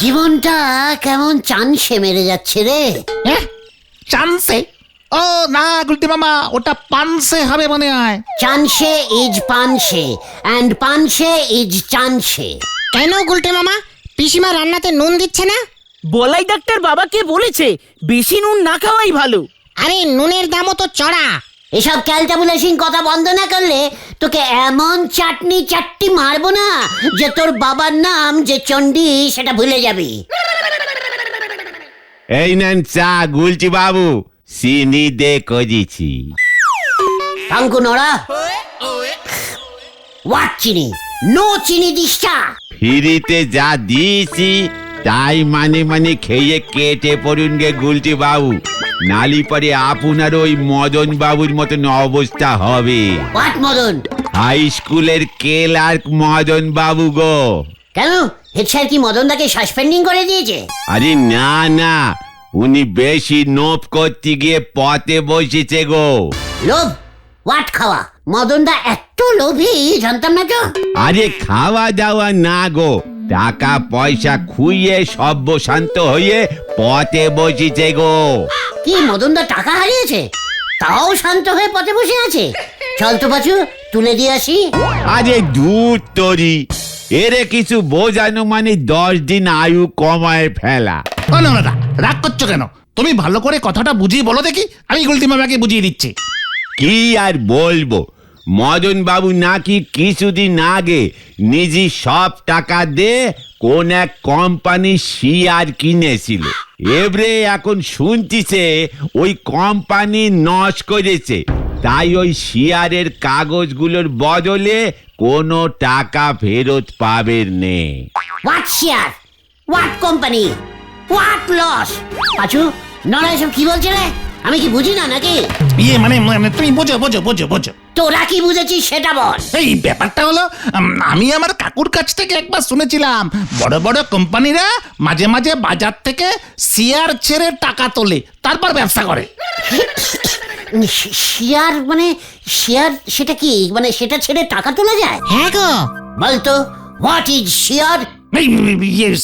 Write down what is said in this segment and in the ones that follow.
জীবনটা কেমন চানসে মেরে যাচ্ছে রে। চান্সে? ও না গুলটি মামা, ওটা পানসে হবে মনে হয়। চানসে ইজ পানসে অ্যান্ড পানসে ইজ চানসে। কেন গুলটে মামা, পিসিমা রান্নাতে নুন দিচ্ছে না? বলাই ডাক্তার বাবাকে বলেছে বেশি নুন না খাওয়াই ভালো। আরে নুনের দামও তো চড়া। এসব ক্যালটাবুলেশন কথা বন্ধ না করলে তোকে এমন চাটনি মারবো না যে তোর বাবার নাম যে চণ্ডী সেটা ভুলে যাবি। এই নেন চা গুলটি বাবু, চিনি দে করেছি। টাঙ্কু নড়া, হোয়াট চিনি? নো চিনি দিস চা। ফ্রিতে যা দিয়েছি তাই মানে খেয়ে কেটে পড়ুন গে গুলটি বাবু, নালি পরে আপনার ওই মদন বাবুর মতন অবস্থা হবে। হোয়াট মদন? হাই স্কুলের ক্লার্ক মদন বাবু গো। কেন, হেড স্যার কি মদনদাকে সাসপেন্ডিং করে দিয়েছে? আরে না না, উনি বেশি নোপ করতে গিয়ে পথে বসেছে গো। লোভ? হোয়াট খাওয়া? মদনদা এত লোভী জানতাম না তো। আরে খাওয়া দাওয়া না গো, টাকা পয়সা খুইয়ে সর্বশান্ত হয়ে পথে বসেছে গো। কি মদনদা টাকা হারিয়েছে তাও শান্ত হয়ে পথে বসে আছে? চল তো বাচু, তুলে দিয়ে আসি। আরে দূর তরি, এরে কিছু বোঝানো মানে 10 দিন আয়ু কমায় ফেলা। ও না না, রাগ করছো কেন? তুমি ভালো করে কথাটা বুঝিয়ে বলো দেখি, আমি গুলটি মামাকে বুঝিয়ে দিচ্ছি। কি আর বলবো, মদন বাবু নাকি কিছুদিন আগে নিজে সব টাকা দিয়ে কোন এক কোম্পানি শেয়ার কিনেছিল। এবারে এখন শুনতিছে ওই কোম্পানি নষ্ট করেছে, তাই ওই শেয়ারের কাগজগুলোর বদলে কোনো টাকা ফেরত পাবেন নে। What share? What company? What loss? Pachu, নড়া এসব কি বলছে রে? আমি কি বুঝি না নাকি? ইয়ে মানে তুমি বোঝো বোঝো বোঝো বোঝো। তোরা কি বুঝেছিস সেটা বল। এই ব্যাপারটা হলো, আমি আমার কাকুর কাছ থেকে একবার শুনেছিলাম বড় বড় কোম্পানিরা মাঝে মাঝে বাজার থেকে শেয়ার ছেড়ে টাকা তোলে, তারপর ব্যবসা করে। শেয়ার মানে শেয়ার সেটা কি? মানে সেটা ছেড়ে টাকা তোলা যায়? হ্যাঁ গো। বলতো হোয়াট ইজ শেয়ার?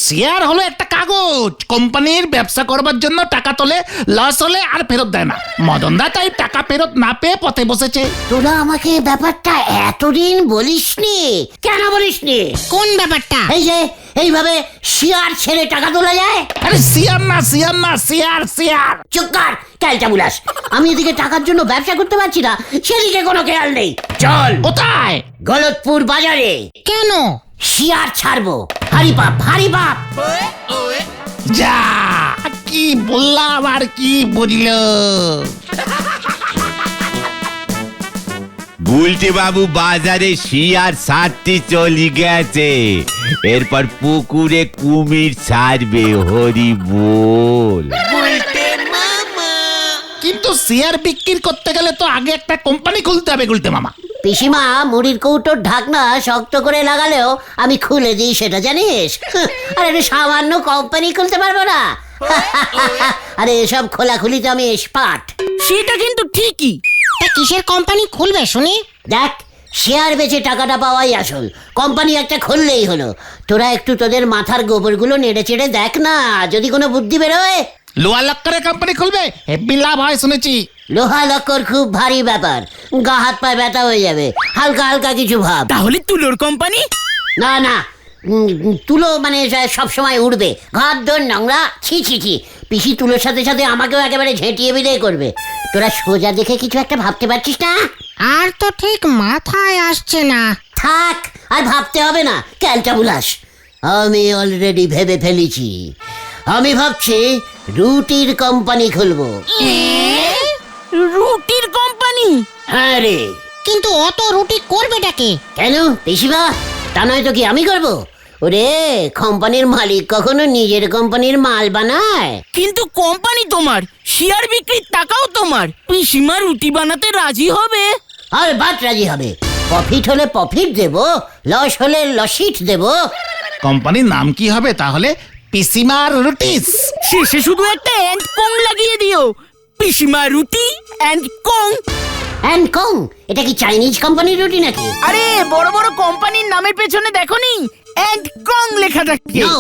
শেয়ার হলো একটা কাগজ, কোম্পানির ব্যবসা করবার জন্য টাকা তোলে, লস হলে আর ফেরত দেয় না। মদনদা তাই টাকা ফেরত না পেয়ে পথে বসেছে। তোরা আমাকে ব্যাপারটা এতদিন বলিসনি কেন? বলিসনি কোন ব্যাপারটা? এই যে এইভাবে শেয়ার ছেড়ে টাকা তোলা যায়? আরে শেয়ার না শেয়ার না, শেয়ার শেয়ার। চুপ কর ক্যালটাবুলাস। আমি এদিকে টাকার জন্য ব্যবসা করতে পারছি না, সেদিকে কোনো খেয়াল নেই। চল। কোথায়? গলতপুর বাজারে। কেন? শেয়ার ছাড়বো। হারি বাপ হারি বাপ। যা, কি বললাম আর কি বুঝলো? গুলটি বাবু বাজারে শেয়ার ছাড়তে চলে গেছে, এরপর পুকুরে কুমির ছাড়বে। হরি বল। কিন্তু শেয়ার বিক্রি করতে গেলে তো আগে একটা কোম্পানি খুলতে হবে গুলতে মামা। পিসিমা মুড়ির কৌটোর ঢাকনা শক্ত করে লাগালেও আমি খুলে দিই, সেটা জানিস? আরে এটা সামান্য কোম্পানি খুলতে পারবো না? আরে এসব খোলাখুলি তো আমি এক্সপার্ট। সেটা কিন্তু ঠিকই। তা কিসের কোম্পানি খুলবে শুনি? দেখ, শেয়ার বেচে টাকাটা পাওয়াই আসল। কোম্পানি একটা খুললেই হলো। তোরা একটু তোদের মাথার গোবরগুলো নেড়ে চেড়ে দেখ না, যদি কোনো বুদ্ধি বেরোয়। লোহা লক্করের কোম্পানি খুলবে, হেব্বি লাভ হয় শুনেছি। লোহা লক্কর খুব ভারী ব্যাপার, গা হাত পায়ে ব্যথা হয়ে যাবে। হালকা হালকা কিছু ভাব। তাহলে তুলোর কোম্পানি? না না, তুলো মানে সব সময় উড়বে, ঘর দোর নোংরা, ছি ছি ছি। পিসি তুলোর সাথে সাথে আমাকেও একেবারে ঝেঁটিয়ে বিদায় করবে। তোরা সোজা দেখে কিছু একটা ভাবতে পারছিস না? আর তো ঠিক মাথায় আসছে না। থাক, আর ভাবতে হবে না ক্যালটাবুলাস। আমি অলরেডি ভেবে ফেলেছি। আমি ভাবছি রুটির কোম্পানি খুলবো। রুটির কোম্পানি? হ্যাঁ রে। কিন্তু অত রুটি করবেটাকে? কেন পিসিবা? তা নয় তো কি আমি করবো? ওরে, কোম্পানির মালিক কখনো নিজের কোম্পানির মাল বানায়? কিন্তু কোম্পানি তোমার, শেয়ার বিক্রির টাকাও তোমার। পিসিমা রুটি বানাতে রাজি হবে? আর বাট রাজি হবে। প্রফিট হলে প্রফিট দেব, লস হলে লসিট দেব। কোম্পানির নাম কি হবে তাহলে? পিসিমার রুটিস। শেষে শুধু একটা এন্ড কং লাগিয়ে দিও, পিসিমা রুটি এন্ড কং। এন্ড কং? এটা কি চাইনিজ কোম্পানির রুটি নাকি? আরে বড় বড় কোম্পানির নামের পেছনে দেখোনি এন্ড কং লেখা থাকে। নো,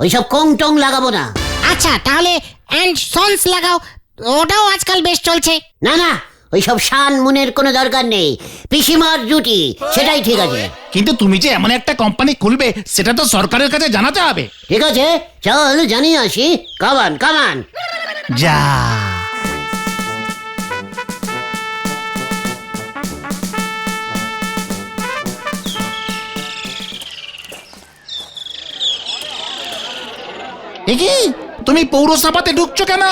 ওইসব কং টং লাগাবো না। আচ্ছা তাহলে অ্যান্ড সন্স লাগাও, ওটাও আজকাল বেশ চলছে। না না, ওইসব শান মুনের কোনো দরকার নেই। পিসিমার ডিউটি, সেটাই ঠিক আছে। কিন্তু তুমি যে এমন একটা কোম্পানি খুলবে সেটা তো সরকারের কাছে জানাতে হবে। ঠিক আছে, চল জানিয়ে আসি। কামান কামান। যা এ কি, তুমি পৌরসভাতে ঢুকছো কেন?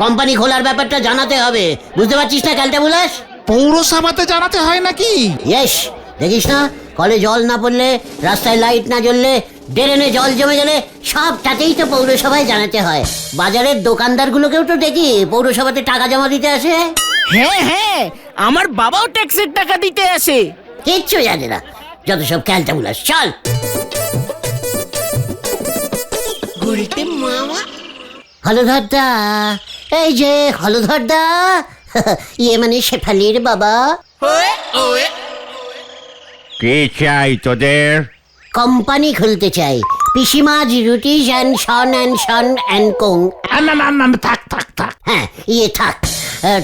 কোম্পানি খোলার ব্যাপারটা জানাতে হবে, বুঝতে পারছিস না ক্যালটা বুলাস? পৌরসভাতে জানাতে হয় নাকি? ইয়েস, দেখিস না কলে জল না পড়লে, রাস্তায় লাইট না জ্বললে, ড্রেনে জল জমে গেলে সবটাতেই তো পৌরসভায় জানাতে হয়। বাজারের দোকানদারগুলোকেও তো দেখি পৌরসভাতে টাকা জমা দিতে আসে। হ্যাঁ হ্যাঁ, আমার বাবাও ট্যাক্সের টাকা দিতে আসে। কিচ্ছু জানে না, যত সব ক্যালটা বুলাস। চল। হলধরদা, এই যে হলধরদা, ইয়ে মানে শেফালির বাবা। কি চাই তোদের? কোম্পানি খুলতে চাই, পিসিমাজ রুটিস অ্যান্ড সন অ্যান্ড কোং। না না না না, থাক থাক থাক। হ্যাঁ ইয়ে থাক।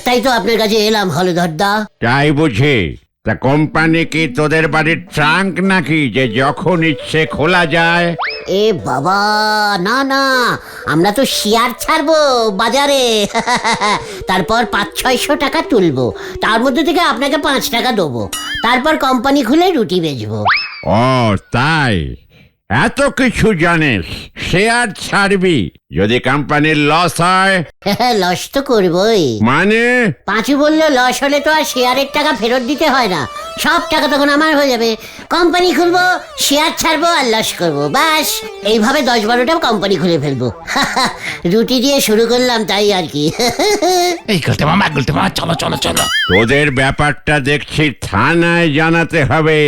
তাই তো আপনার কাছে এলাম হলধরদা। তাই বুঝি? তা কোম্পানি কি তোদের বাড়ির ট্রাঙ্ক নাকি যে যখন ইচ্ছে খোলা যায়? এ বাবা, না না, আমরা তো শেয়ার ছাড়বো বাজারে। তারপর 500-600 টাকা তুলবো, তার মধ্যে থেকে আপনাকে 5 টাকা দেবো, তারপর কোম্পানি খুলে রুটি বেচবো। ও তাই, এত কিছু জানিস? শেয়ার ছাড়বি? যদি কোম্পানির লস হয়? লস তো করবোই। মানে? পাঁচু বললো লস হলে তো আর শেয়ারের টাকা ফেরত দিতে হয় না, সব টাকা তখন আমার হয়ে যাবে। কোম্পানি খুলবো, শেয়ার ছাড়বো আর লস করবো, ব্যাস। এইভাবে 10-12টা কোম্পানি খুলে ফেলবো। রুটি দিয়ে শুরু করলাম, তাই আর কি। এই গুলতে মামা, চলো চলো চলো। তোদের ব্যাপারটা দেখছি থানায় জানাতে হবে।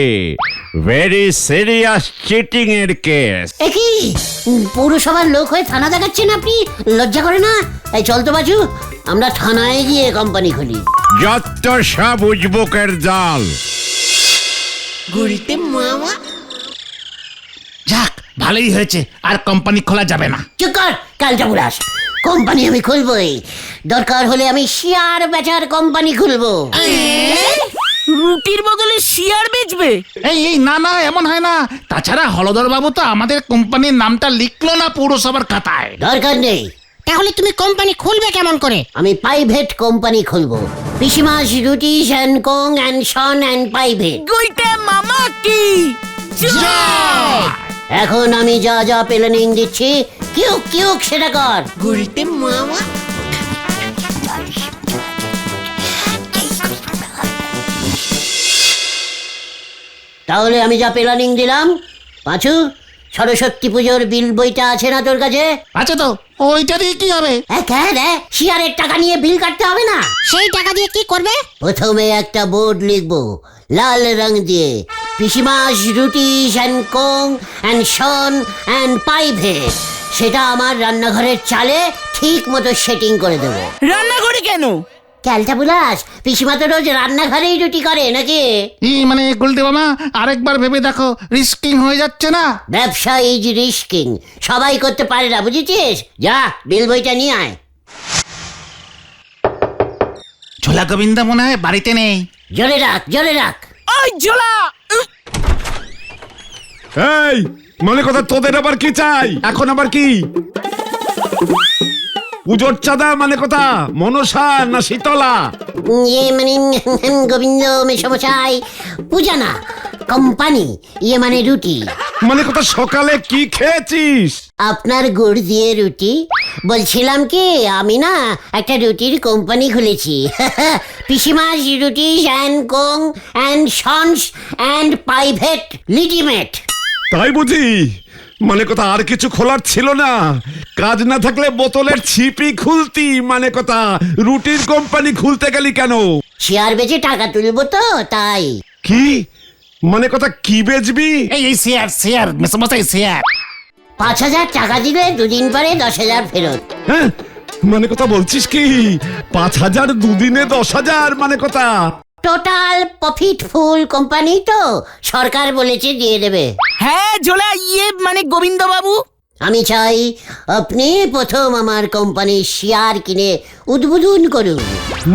ভেরি সিরিয়াস চিটিং এর কেস। এ কি, পৌরসভার লোক হয়ে থানা দেখাচ্ছেন আপনি? লজ্জা করে না? এই চল তো বাজু, আমরা থানায় গিয়ে কোম্পানি খুলি। যত সব উজবুকের দল। যাক, ভালোই হয়েছে, আর কোম্পানি খোলা যাবে না। চুপ কর কালটা বুলাস, কোম্পানি আমি খুলবই। দরকার হলে আমি শেয়ার বেচার কোম্পানি খুলবো। রুটির বদলে শেয়ার বেচবে? এই এই না না, এমন হয় না। তাছাড়া হলধর বাবু তো আমাদের কোম্পানির নামটা লিখলো না পৌরসভার খাতায়। দরকার নেই। তাহলে তুমি কোম্পানি খুলবে কেমন করে? আমি প্রাইভেট কোম্পানি খুলবো, পিসিমাস রুটিস and co and son and private. গুলটে মামা কি জয়! এখন আমি যা যা প্ল্যানিং দিচ্ছি, কিউক কিউক সেটা কর। গুলটে মামা তাহলে আমি যা প্ল্যানিং দিলাম, পাঁচু, সরস্বতী পুজোর বিল বইটা আছে না তোর কাছে? আচ্ছা, তো ওইটা দিয়ে কি হবে? শেয়ারের টাকা নিয়ে বিল কাটতে হবে না? সেই টাকা দিয়ে কি করবে? প্রথমে একটা বোর্ড লিখবো লাল রং দিয়ে, পিসিমাস রুটিস and co and son and private. সেটা আমার রান্নাঘরের চালে ঠিক মতো সেটিং করে দেবো। রান্নাঘরে কেন? ক্যালটা বুলাস, পিসিমা তো রোজ রান্নাঘরেই রুটি করে নাকি? মানে গুলতে মামা, আরেকবার ভেবে দেখো, রিস্কিং হয়ে যাচ্ছে না? ব্যবসা ইজ রিস্কিং, সবাই করতে পারে না, বুঝেছিস? যা বিল বইটা নিয়ে আয়। ঝোলা গোবিন্দা মনে হয় বাড়িতে নেই। জোরে রাখ, জোরে রাখ। ওই ঝোলা! এই মানে কথা, তোদের আবার কি চাই? এখন আবার কি? পুজোর চাঁদা মানে কথা, মনসা না শীতলা? ইয়ে মানে গোবিন্দ মেশমশাই, পূজা না, কোম্পানি, ইয়ে মানে রুটি। মানে কথা, সকালে কি খেয়েছিস? আপনার গুড় দিয়ে রুটি। বলছিলাম কি, আমি না একটা রুটির কোম্পানি খুলেছি। পিসিমাস রুটিস and co and sons and private limited. তাই বুঝি? মানে কথা, আর কিছু খোলার ছিল না? কাজ না থাকলে বোতলের ছিপি খুলতি। মানে কথা, রুটির কোম্পানি খুলতে গেলি কেন? শেয়ার বেচে টাকা তুলবো তো, তাই। কি মানে কথা, কি বেচবি? এই এই শেয়ার মেসমশাই, শেয়ার। 5,000 টাকা দিলে 2 দিন পরে 10,000 ফেরত। হ্যাঁ, মানে কথা বলছিস কি? 5,000 দুদিনে 10,000? মানে কথা, টোটাল প্রফিটফুল কোম্পানি তো, সরকার বলেছে দিয়ে দেবে। হ্যাঁ ঝোলা, ইয়ে মানে গোবিন্দ বাবু। আমি চাই আপনি প্রথম আমার কোম্পানির শেয়ার কিনে উদ্বোধন করুন।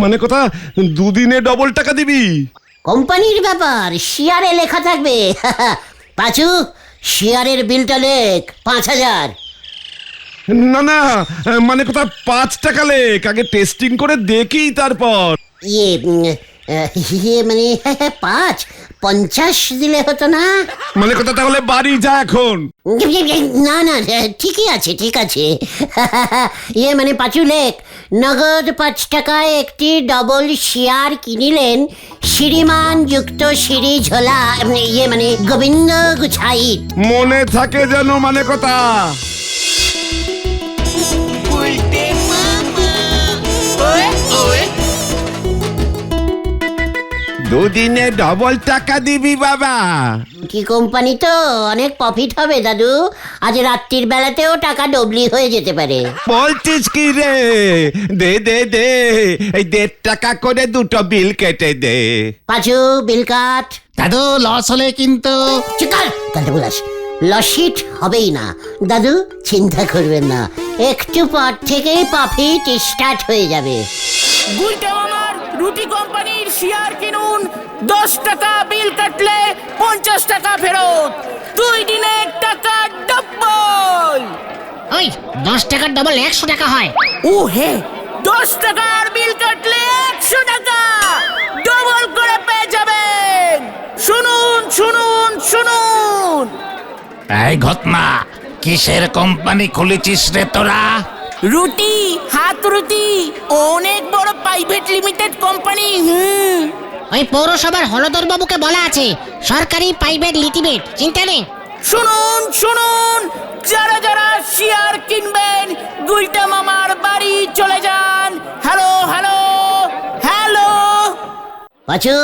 মানে কথা, দুদিনে ডবল টাকা দিবি? কোম্পানির ব্যাপার, শেয়ারে লেখা থাকবে। পাঁচু, শেয়ারের বিলটা লেখ 5,000। না না, মানে কথা 5 টাকা লেখ, আগে টেস্টিং করে দেখি তারপর। ইয়ে মানে 50 দিলে হতো না? মানে কথা তাহলে বাড়ি যা এখন। না না, ঠিকই আছে, ঠিক আছে। মানে পাঁচু লেখ, নগদ 5 টাকায় একটি ডবল শেয়ার কিনিলেন শ্রীমান যুক্ত সিঁড়ি ঝোলা, মানে গোবিন্দ গুছাইত। মনে থাকে যেন, মানে কথা। দুদিনে ডবল টাকা দিবি বাবা? কি কোম্পানি তো, অনেক প্রফিট হবে দাদু। আজ রাত্রির বেলাতেও টাকা ডবলি হয়ে যেতে পারে। বলছিস কি রে? দে দে দে, এই 1.5 টাকা করে দুটো বিল কেটে দে। পাঁচু, বিল কাট। দাদু লস হলে কিন্তু। চিকার কালটা বলাস, লসিট হবেই না দাদু, চিন্তা করবেন না, একটু পর থেকেই প্রফিট স্টার্ট হয়ে যাবে। গুলটে মামার রুটি কোম্পানির শেয়ার কিনুন, 10 টাকা বিল কাটলে 50 টাকা ফেরত, 2 দিনে টাকা ডবল। ওই 10 টাকার ডবল 100 টাকা হয়। ও হে, 10 টাকার বিল কাটলে 100 টাকা ডবল করে পেয়ে যাবেন। শুনুন শুনুন শুনুন। এই ঘটনা, কিসের কোম্পানি খুলেছিস রে তোরা? রুটি, হাত রুটি, অনেক বড় প্রাইভেট লিমিটেড কোম্পানি। ওই পৌরসভার হলদর বাবুকে বলা আছে সরকারি প্রাইভেট লিমিটেড, চিন্তা নেই। শুনুন শুনুন, যারা যারা শেয়ার কিনবেন গুলটা মামার বাড়ি চলে যান। Hello hello hello. পাঁচু,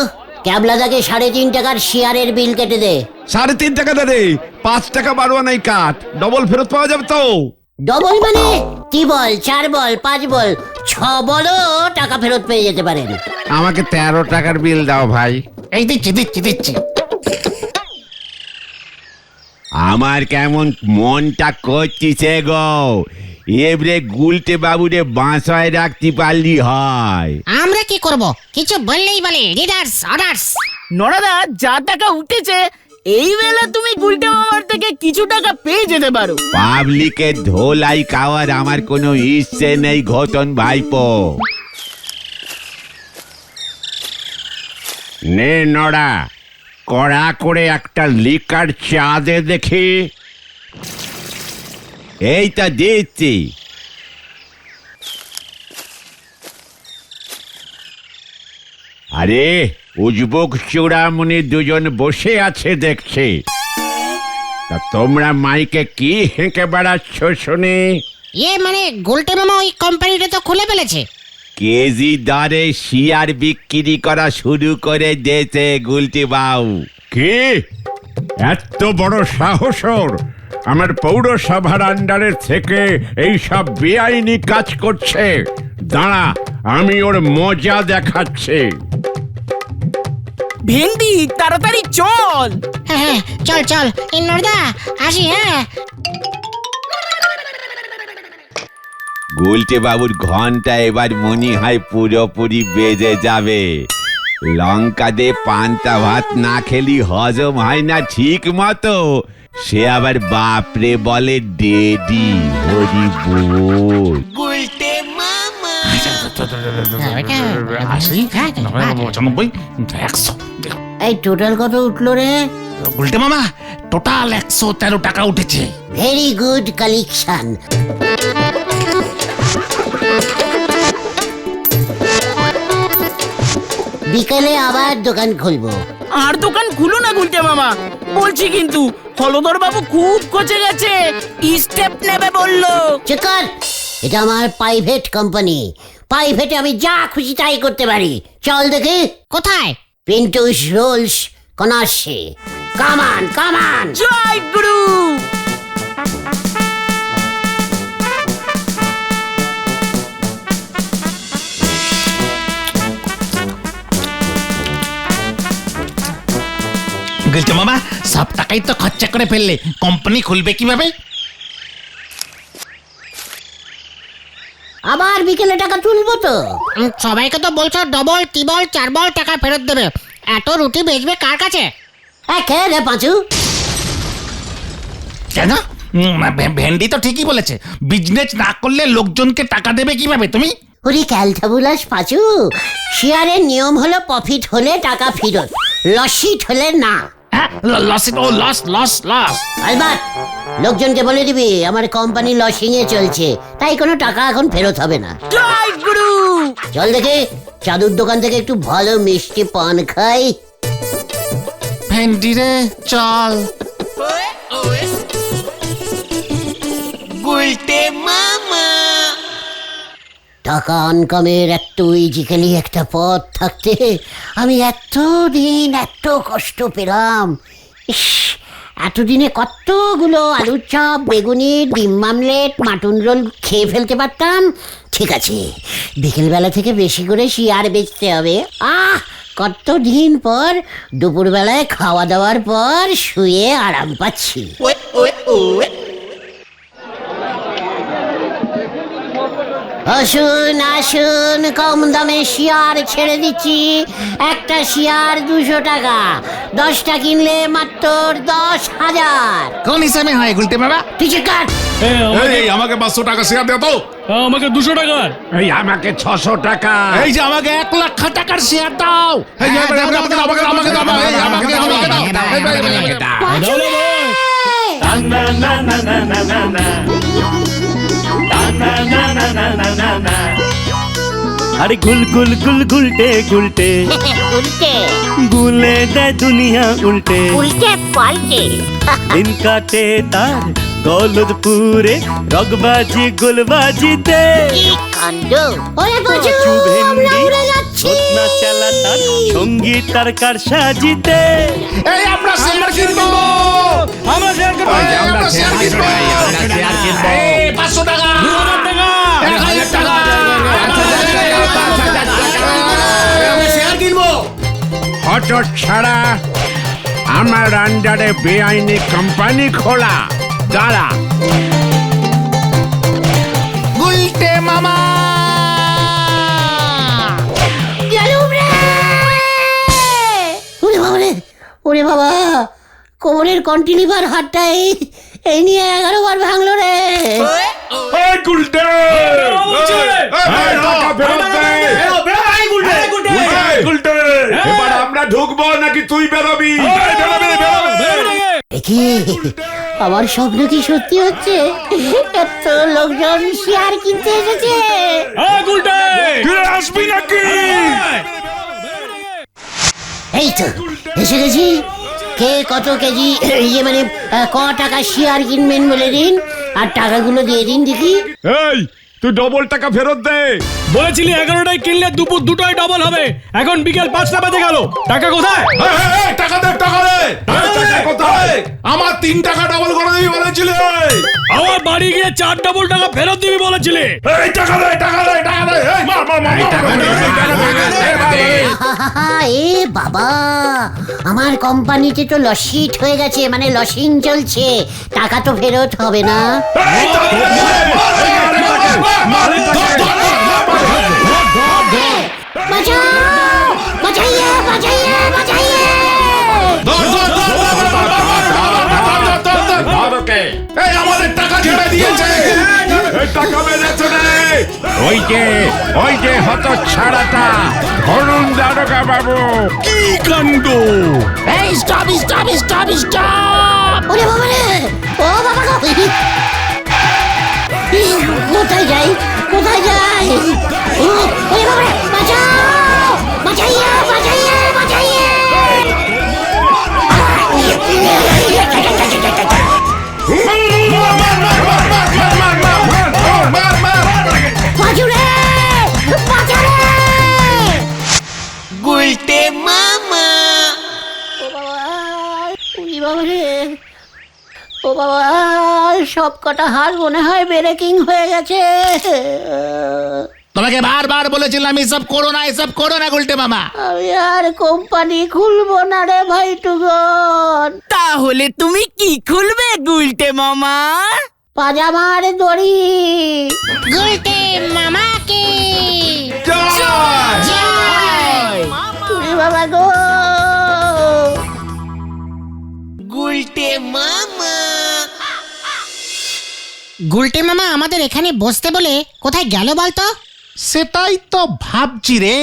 ক্যাবলাদাকে 3.5 টাকার শেয়ারের বিল কেটে দে। 3.5 টাকা দে রে, 5 টাকা বাড়ুয়া নাই কাট, ডবল ফেরত পাওয়া যাবে তো? ডবল মানে কি বল, 4 বল, 5 বল, 6 বলও টাকা ফেরত পেয়ে যেতে পারেন। আমাকে 13 টাকার বিল দাও ভাই। এই দিচ্ছি দিচ্ছি দিচ্ছি। আমার কেমন মনটা করছিছে গো, এবারে গুলটে বাবুরে বাঁচায় রাখতে পারলি হয়। আমরা কি করব? কিছু বললেই বলে লিডার্স অর্ডার্স। নড়াদা, যা টাকা উঠেছে এই বেলা তুমি গুলটা মামার থেকে কিছু টাকা পেয়ে যেতে পারো। পাবলিকের ধোলাই খাওয়ার আমার কোনো ইচ্ছে নেই ঘটন ভাইপো। নে নড়া, কড়া করে একটা লিকার চা দে দেখি। এইটা দিচ্ছি। আরে উজবুক চূড়ামণি দুজন বসে আছে দেখছি। তা তোমরা মাইকে কি হেঁকে বেড়াচ্ছ শুনি? মানে গোলটে মামা ওই কোম্পানিটা তো খুলে ফেলেছে। কেজি দরে শেয়ার বিক্রি করা শুরু করে দিয়েছে গুলটি বাবু। কি এত বড় সাহস ওর? আমার পৌরসভার আন্ডারে থেকে এই সব বেআইনি কাজ করছে। দাঁড়া, আমি ওর মজা দেখাচ্ছি। ভেন্ডি, তাড়াতাড়ি চল। হ্যাঁ হ্যাঁ, চল চল এই নর্দা, আসি। হ্যাঁ গুলটে বাবুর ঘন্টা এবার মনে হয় পুরোপুরি বেজে যাবে। লঙ্কা দিয়ে পান্তা ভাত না খেলি হজম হয় না ঠিক মতো। সে আবার বাপরে বলে ডেডি, হরি বল। 80, 95, 100। এই টোটাল কত উঠলো রে? উল্টে মামা, টোটাল 113 টাকা উঠেছে। Very good collection. বিকেলে আবার দোকান খুলবো। আর দোকান খুলো না গুলটে মামা, বলছি কিন্তু হলদর বাবু খুব খচে গেছে, স্টেপ নেবে বললো। চেকার, এটা আমার প্রাইভেট কোম্পানি, প্রাইভেটে আমি যা খুশি তাই করতে পারি। চল দেখি কোথায়? পিন্টুস রোলস কনার্সে। কামান কামান। জয় গুরু। গুলটে মামা, সব টাকাই তো খরচা করে ফেললে, কোম্পানি খুলবে কিভাবে? আবার বিকেলে টাকা তুলবো তো। সবাইকে তো বলছো ডবল ত্রিবল চারবল টাকা ফেরত দেবে, এত রুটি বেচবে কার কাছে? খেয়ে রে পাঁচু। কেন? ভেন্ডি তো ঠিকই বলেছে, বিজনেস না করলে লোকজনকে টাকা দেবে কিভাবে তুমি? ওরে ক্যালটাবুলাস পাঁচু, শেয়ারের নিয়ম হলো প্রফিট হলে টাকা ফেরত, লসিট হলে না। হ্যাঁ, লস লস লস। আলবাত লোকজনকে বলে দিবি আমার কোম্পানি লসিং এ চলছে, তাই কোনো টাকা এখন ফেরত হবে না। জয় গুরু। চল দেখে চাদুর দোকান থেকে একটু ভালো মিষ্টি পান খাই। ভেন্ডি রে চল। টাকা আনকামের এত ইজিক্যালি একটা পথ থাকতে আমি এতদিন এত কষ্ট পেলাম। ইস, এতদিনে কতগুলো আলুর চপ, বেগুনি, ডিম মামলেট, মাটন রোল খেয়ে ফেলতে পারতাম। ঠিক আছে, বিকেলবেলা থেকে বেশি করে শিয়ার বেচতে হবে। কতদিন পর দুপুরবেলায় খাওয়া দাওয়ার পর শুয়ে আরাম পাচ্ছি। আসুন আসুন, কম দামে শিয়ার ছেড়ে দিচ্ছি। একটা শিয়ার 200 টাকা, 10টা কিনলে মাত্র 10,000। কোন হিসাবে হয় গুলটে বাবা? তুই চিৎকার। এই আমাকে 500 টাকা শেয়ার দে তো। আমাকে 200 টাকার। এই আমাকে 600 টাকা। এই যে আমাকে 1 লাখ টাকার শেয়ার দাও। এই আমাকে দাও, আমাকে দাও, আমাকে দাও, আমাকে দাও। পাঁচু রে! আরে গুল গুল গুল গুলটে গুলটে উল্টে গুলে দেয় দুনিয়া উল্টে, উল্টে পাল্টে। দিন কাটে তার গলদপুরে রগবাজি গুলবাজিতে। কি কাণ্ড! ওরে পাঁচু, পাঁচু আমরা ভেন্ডি উড়ে যাচ্ছি। ঘটনা চালা তার সঙ্গীত তার কার সাজিতে। এই আমরা শেয়ার কিনবো। আমরা শেয়ার করবো। আমরা শেয়ার কিনবো। এই 500 টাকা। 2000 টাকা। 1000 টাকা। হট ছাড়া আমার আন্ডারে বেআইনি কোম্পানি খোলা। দাঁড়া, গুলটে মামা। গেলুম রে! ওরে বাবা রে! ওরে বাবা, কোমরের কন্টিলিভার হাতটা এই নিয়ে 11 বার ভাঙলো রে। এই গুলটে! এই টাকা ফেরত দে। এই গুলটে! এবার আমরা ঢুকবো নাকি তুই বেরোবি? কি আমার স্বপ্ন কি সত্যি হচ্ছে? এত লোকজন শেয়ার কিনতে এসেছে। তুই আসবি নাকি? এই তো এসে গেছি। কে কত কেজি ইয়ে মানে ক টাকা শেয়ার কিনবেন বলে দিন, আর টাকাগুলো দিয়ে দিন দেখি। এই তুই ডবল টাকা ফেরত দে। বলেছিলি 11টায় কিনলে দুপুর 2টায় ডবল হবে, এখন বিকেল 5টা বাজে গেল, টাকা কোথায়? এই, টাকা দে, টাকা দে। টাকা কোথায়? আমার 3 টাকা ডবল করে দিবি বলেছিলি। আমার বাড়ি গিয়ে 4 ডবল টাকা ফেরত দিবি বলেছিলি। এই টাকা দে, টাকা দে, টাকা দে। এই মার মার মার। আহাহাহা, এ বাবা, আমার কোম্পানিতে তো লসিট হয়ে গেছে, মানে লসিং চলছে, টাকা তো ফেরত হবে না। বাঁচাও! বাঁচাইয়ে, বাঁচাইয়ে, বাঁচাইয়ে! এই আমাদের টাকা ছেড়ে দিয়েছে। এই টাকা মেরেছে রে। ওই যে হত ছাড়াটা ধরুন দারোগা বাবু। কি কাণ্ড! এই স্টপ স্টপ স্টপ স্টপ। ওরে বাবা রে! ও বাবা গো! কোথায় যাই, কোথায় যাই? ওরে বাবা রে! বাঁচাও! বাঁচাইয়ে, বাঁচাইয়ে, বাঁচাইয়ে! বাঁচু রে! বাঁচা রে! গুলটে মামা। ও বাবা! উনি বাবা রে! ও বাবা, সব কটা হাত মনে হয় ব্রেকিং হয়ে গেছে। তোমাকে বারবার বলেছিলাম এসব করো না, এসব করো না গুলটে মামা। আমি আর কোম্পানি খুলবো না রে ভাই টুগন। তাহলে তুমি কি খুলবে গুলটে মামা? পাজামার দড়ি। গুলটে মামাকে ওরে বাবা গো! গুলটে মামা আমাদের এখানে বসতে বলে কোথায় গেল বলতো? সেটাই তো ভাবছি রে।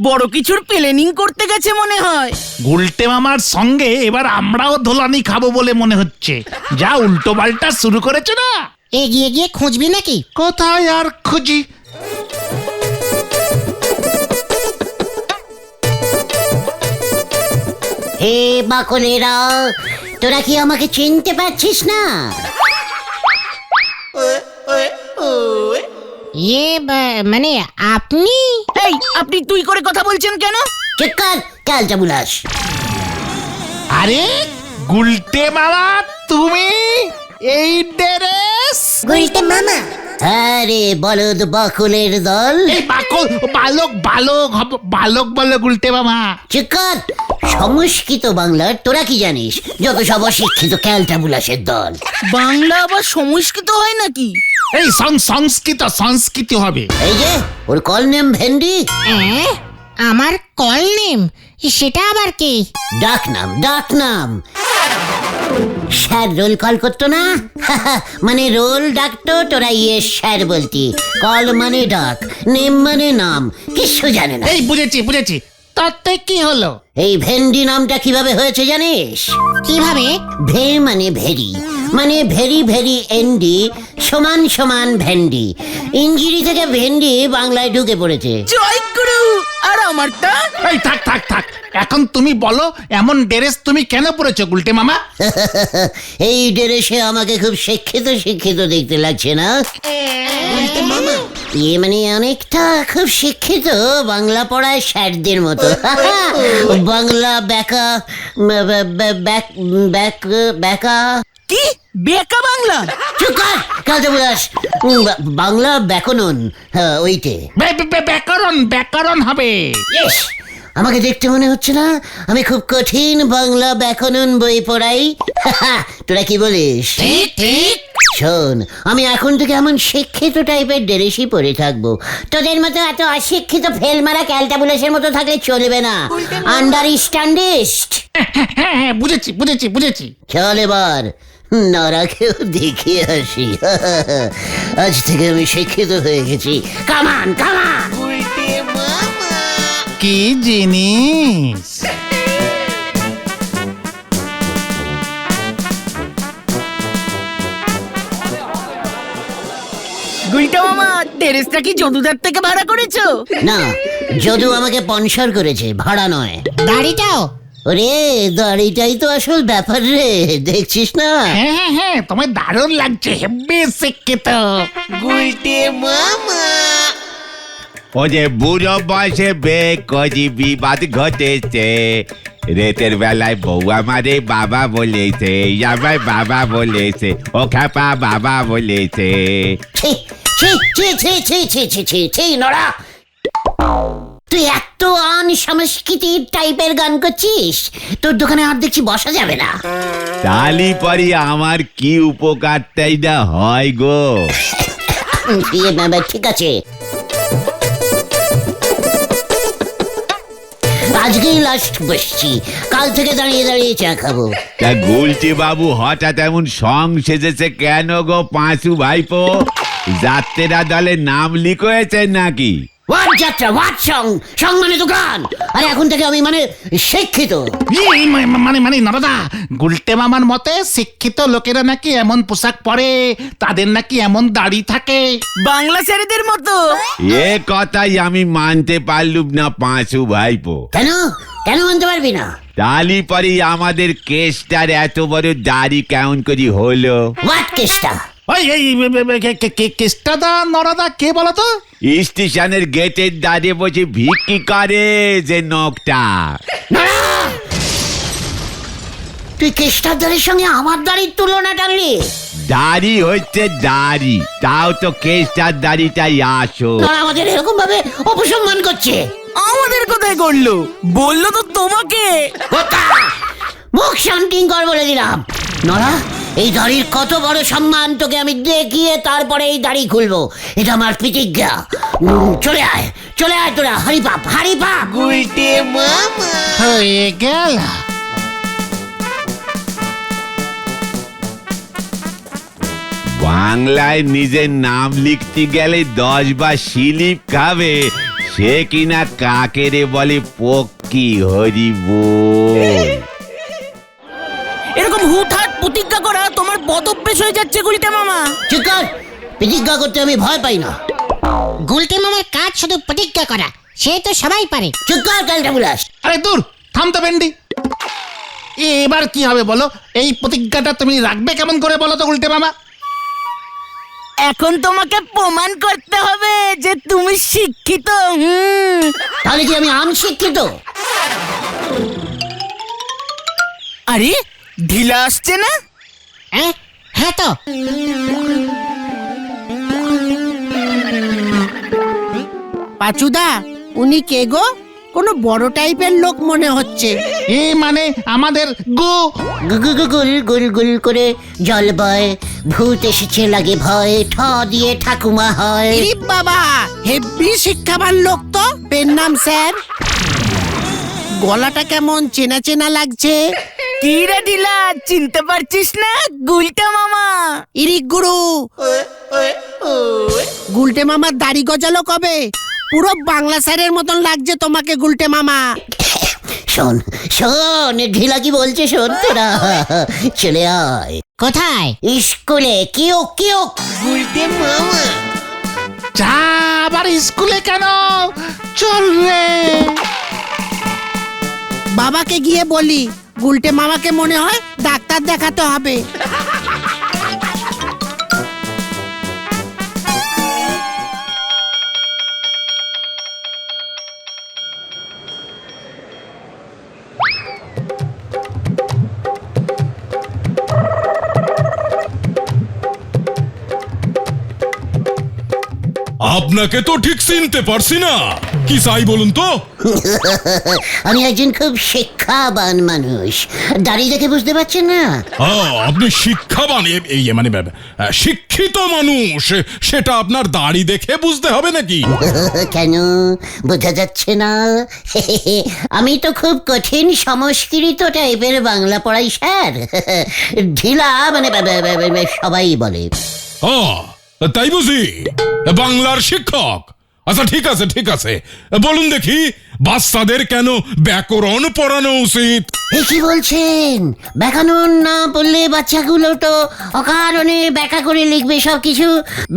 বড় কিছুর প্ল্যানিং করতে গেছে মনে হয়। গুলটে মামার সঙ্গে এবার আমরাও ধোলানি খাবো বলে মনে হচ্ছে। যা উল্টো পাল্টা শুরু করেছে না। এগিয়ে গিয়ে খুঁজবি নাকি? কোথায় আর খুঁজি? হে বাকলেরা, তোরা কি আমাকে চিনতে পারছিস না? মানে আপনি? এই আপনি তুই করে কথা বলছেন কেন? চুপ কর, ক্যালটা বুলাস। আরে গুলটে মামা, তুমি এই ড্রেস? গুলটে মামা? আরে বলদ বাকলের দল! এই বালক বলো গুলটে মামা। চুপ কর! সংস্কৃত বাংলার তোরা কি জানিস? যত সব অশিক্ষিত ক্যালটা বুলাসের দল। বাংলা আবার সংস্কৃত হয় নাকি? এই সংস্কৃত হবে। এই যে ওর কল নেম ভেন্ডি। আমার কল নেম? সেটা আবার কি? ডাক নাম। স্যার রোল কল করতো না? মানে রোল ডাকতো, তোরা ইয়ে স্যার বলতি। কল মানে ডাক, নেম মানে নাম, কিছু জানে না। এই বুঝেছি। তাতে কি হলো? এই ভেন্ডি নামটা কিভাবে হয়েছে জানিস? কিভাবে? ভে মানে ভেরি, মানে ভেরি ভেরি এন্ডি সমান ভেন্ডি। ইঞ্জিরি থেকে ভেন্ডি বাংলায় ঢুকে পড়েছে। জয় গুরু! আর আমারটা? এই থাক। এখন তুমি বলো, এমন ড্রেস তুমি কেন পরেছো গুলটে মামা? এই ড্রেসে আমাকে খুব শিক্ষিত দেখতে লাগছে না? ইয়ে মানে অনেকটা খুব শিক্ষিত বাংলা পড়ায় স্যারদের মতো। বাংলা ব্যাকা কি বেকা বাংলা? চুপ কর, কাজে বুলাস। বাংলা ব্যাকরণ, হ্যাঁ ওইটে। ব্যাকরণ হবে। ইয়েস! আমাকে দেখতে মনে হচ্ছে না আমি খুব কঠিন বাংলা ব্যাকরণ বই পড়াই? তোরা কি বলিস? ঠিক। শোন, আমি এখন থেকে এমন শিক্ষিত টাইপের ড্রেসই পরে থাকবো। তোদের মতো এত অশিক্ষিত ফেল মারা ক্যালটাবুলাসের মতো থাকলে চলবে না। আন্ডারস্ট্যান্ডিস্ট? হ্যাঁ বুঝেছি। চল এবার নরাকেও দেখে আসি। আজ থেকে আমি শিক্ষিত হয়ে গেছি। কামান! কি জিনিস? গুলটা মামা, টেরেসটা কি যদুদার থেকে ভাড়া করেছো? না, যদু আমাকে স্পন্সর করেছে, ভাড়া নয়। দাড়িটাও? ওরে দাড়িটাই তো আসল ব্যাপার রে, দেখছিস না? হ্যাঁ তোমার দারুণ লাগছে, হেব্বি শিক্ষিত। ও যে বুড়ো বয়সে বেকজি বিবাদ ঘটেছে। রেতের বেলায় বউ আমারে বাবা বলেছে, আমায় বাবা বলেছে, ও খাপা বাবা বলেছে। ছি নড়া! তুই এত আনসাংস্কৃতিক টাইপের গান করছিস, তোর দোকানে আর দেখছি বসা যাবে না। তালি পরি আমার কি উপকারটাই না হয় গো। ঠিক আছে, আজকেই লাস্ট বসছি, কাল থেকে দাঁড়িয়ে চা খাবো। তা গুলটি বাবু হঠাৎ এমন সং সেজেছে কেন গো পাঁচু ভাইপো? যাত্রীরা দলে নাম লিখেছেন নাকি? হোয়াট যাত্রা, হোয়াট সং? সং মানে দোকান। আরে এখন থেকে আমি মানে শিক্ষিত। মানে নরদা, গুলটে মামার মতে শিক্ষিত লোকেরা নাকি এমন পোশাক পরে, তাদের নাকি এমন দাড়ি থাকে। বাংলা ছেলেদের মতো। এ কথাই আমি মানতে পারলুম না পাঁচু ভাইপো। কেন মানতে পারবি না? তালি পরি আমাদের কেসটার এত বড় দাড়ি কেমন করি হলো? হোয়াট কেসটা? কেসটা দা নরদা কে বলতো? স্টেশনের গেটের দাঁড়িয়ে বসে ভিক্ষি করে যে নকটা। তুই কেষ্টার দাড়ির সঙ্গে আমার দাড়ির তুলনা টানলি? দাড়ি হচ্ছে দাড়ি, তাও তো কেসটার দাড়িটাই আসো। আমাদের এরকম ভাবে অপসম্মান করছে। আমাদের কোথায় করলো? বললো তো তোমাকে। মুখ শান্তিং কর বলে দিলাম। নরা, এই দাড়ির কত বড় সম্মান তোকে আমি দেখিয়ে তারপরে এই দাড়ি খুলবো, এটা আমার প্রতিজ্ঞা। চলে আয় তোরা, হারি পাপ। হয়ে গেল। বাংলায় নিজের নাম লিখতে গেলে 10 বার স্লিপ খাবে, সে কিনা কাকেরে বলে পক্ষী। হরি বল। এরকম হুটহাট প্রতিজ্ঞা করা তোমার বদভ্যাস হয়ে যাচ্ছে গুলটে মামা। ঠিক কর, প্রতিজ্ঞা করতে আমি ভয় পাই না। গুলটে মামার কাজ শুধু প্রতিজ্ঞা করা, সে তো সবাই পারে। চুপ কর ক্যালটা বুলাস। আরে দূর, থাম তো ভেন্ডি। এবার কি হবে বলো? এই প্রতিজ্ঞাটা তুমি রাখবে কেমন করে বলো তো উল্টে মামা? এখন তোমাকে প্রমাণ করতে হবে যে তুমি শিক্ষিত। তাহলে কি আমি আনশিক্ষিত? আরে ঢিলা আসছে না? হ্যাঁ তো। পাচুদা, উনি কে গো? কোনো বড় টাইপের লোক মনে হচ্ছে। মানে আমাদের গো গুল গুল করে জল বয়, ভূত এসেছে লাগে ভয়, ঠ দিয়ে ঠাকুমা হয়। ইরি বাবা, হেব্বি শিক্ষাবান লোক তো। পেন নাম স্যার। গলাটা কেমন চেনা চেনা লাগছে। কি রে ঢিলা, চিনতে পারছিস না? গুলটে মামা। ইরি গুরু, গুলটে মামার দাড়ি গজালো কবে? পুরো বাংলা স্যারের মতন লাগছে তোমাকে গুলটে মামা। শোন ঢিলা কি বলছে শোন তোরা। চলে আয়। কোথায়? স্কুলে। কিও গুলটে মামা। যা, আবার স্কুলে কেন? চল রে। বাবাকে গিয়ে বলি গুলটে মামাকে মনে হয় ডাক্তার দেখাতে হবে। আপনাকে তো ঠিক চিনতে পারছি না, কি চাই বলুন তো? আমি একজন খুব শিক্ষাবান মানুষ, দাড়ি দেখে বুঝতে পারছেন না? আপনি শিক্ষাবান, মানে শিক্ষিত মানুষ, সেটা আপনার দাড়ি দেখে বুঝতে হবে নাকি? কেন বোঝা যাচ্ছে না? আমি তো খুব কঠিন সংস্কৃত টাইপের বাংলা পড়াই স্যার। ঢিলা মানে সবাই বলে। তাই বুঝি? বাংলার শিক্ষক? আচ্ছা ঠিক আছে, বলুন দেখি বাচ্চাদের কেন ব্যাকরণ পড়ানো উচিত? কি বলছেন? ব্যাকরণ না পড়লে বাচ্চাগুলো তো অকারণে ব্যাকা করে লিখবে সবকিছু।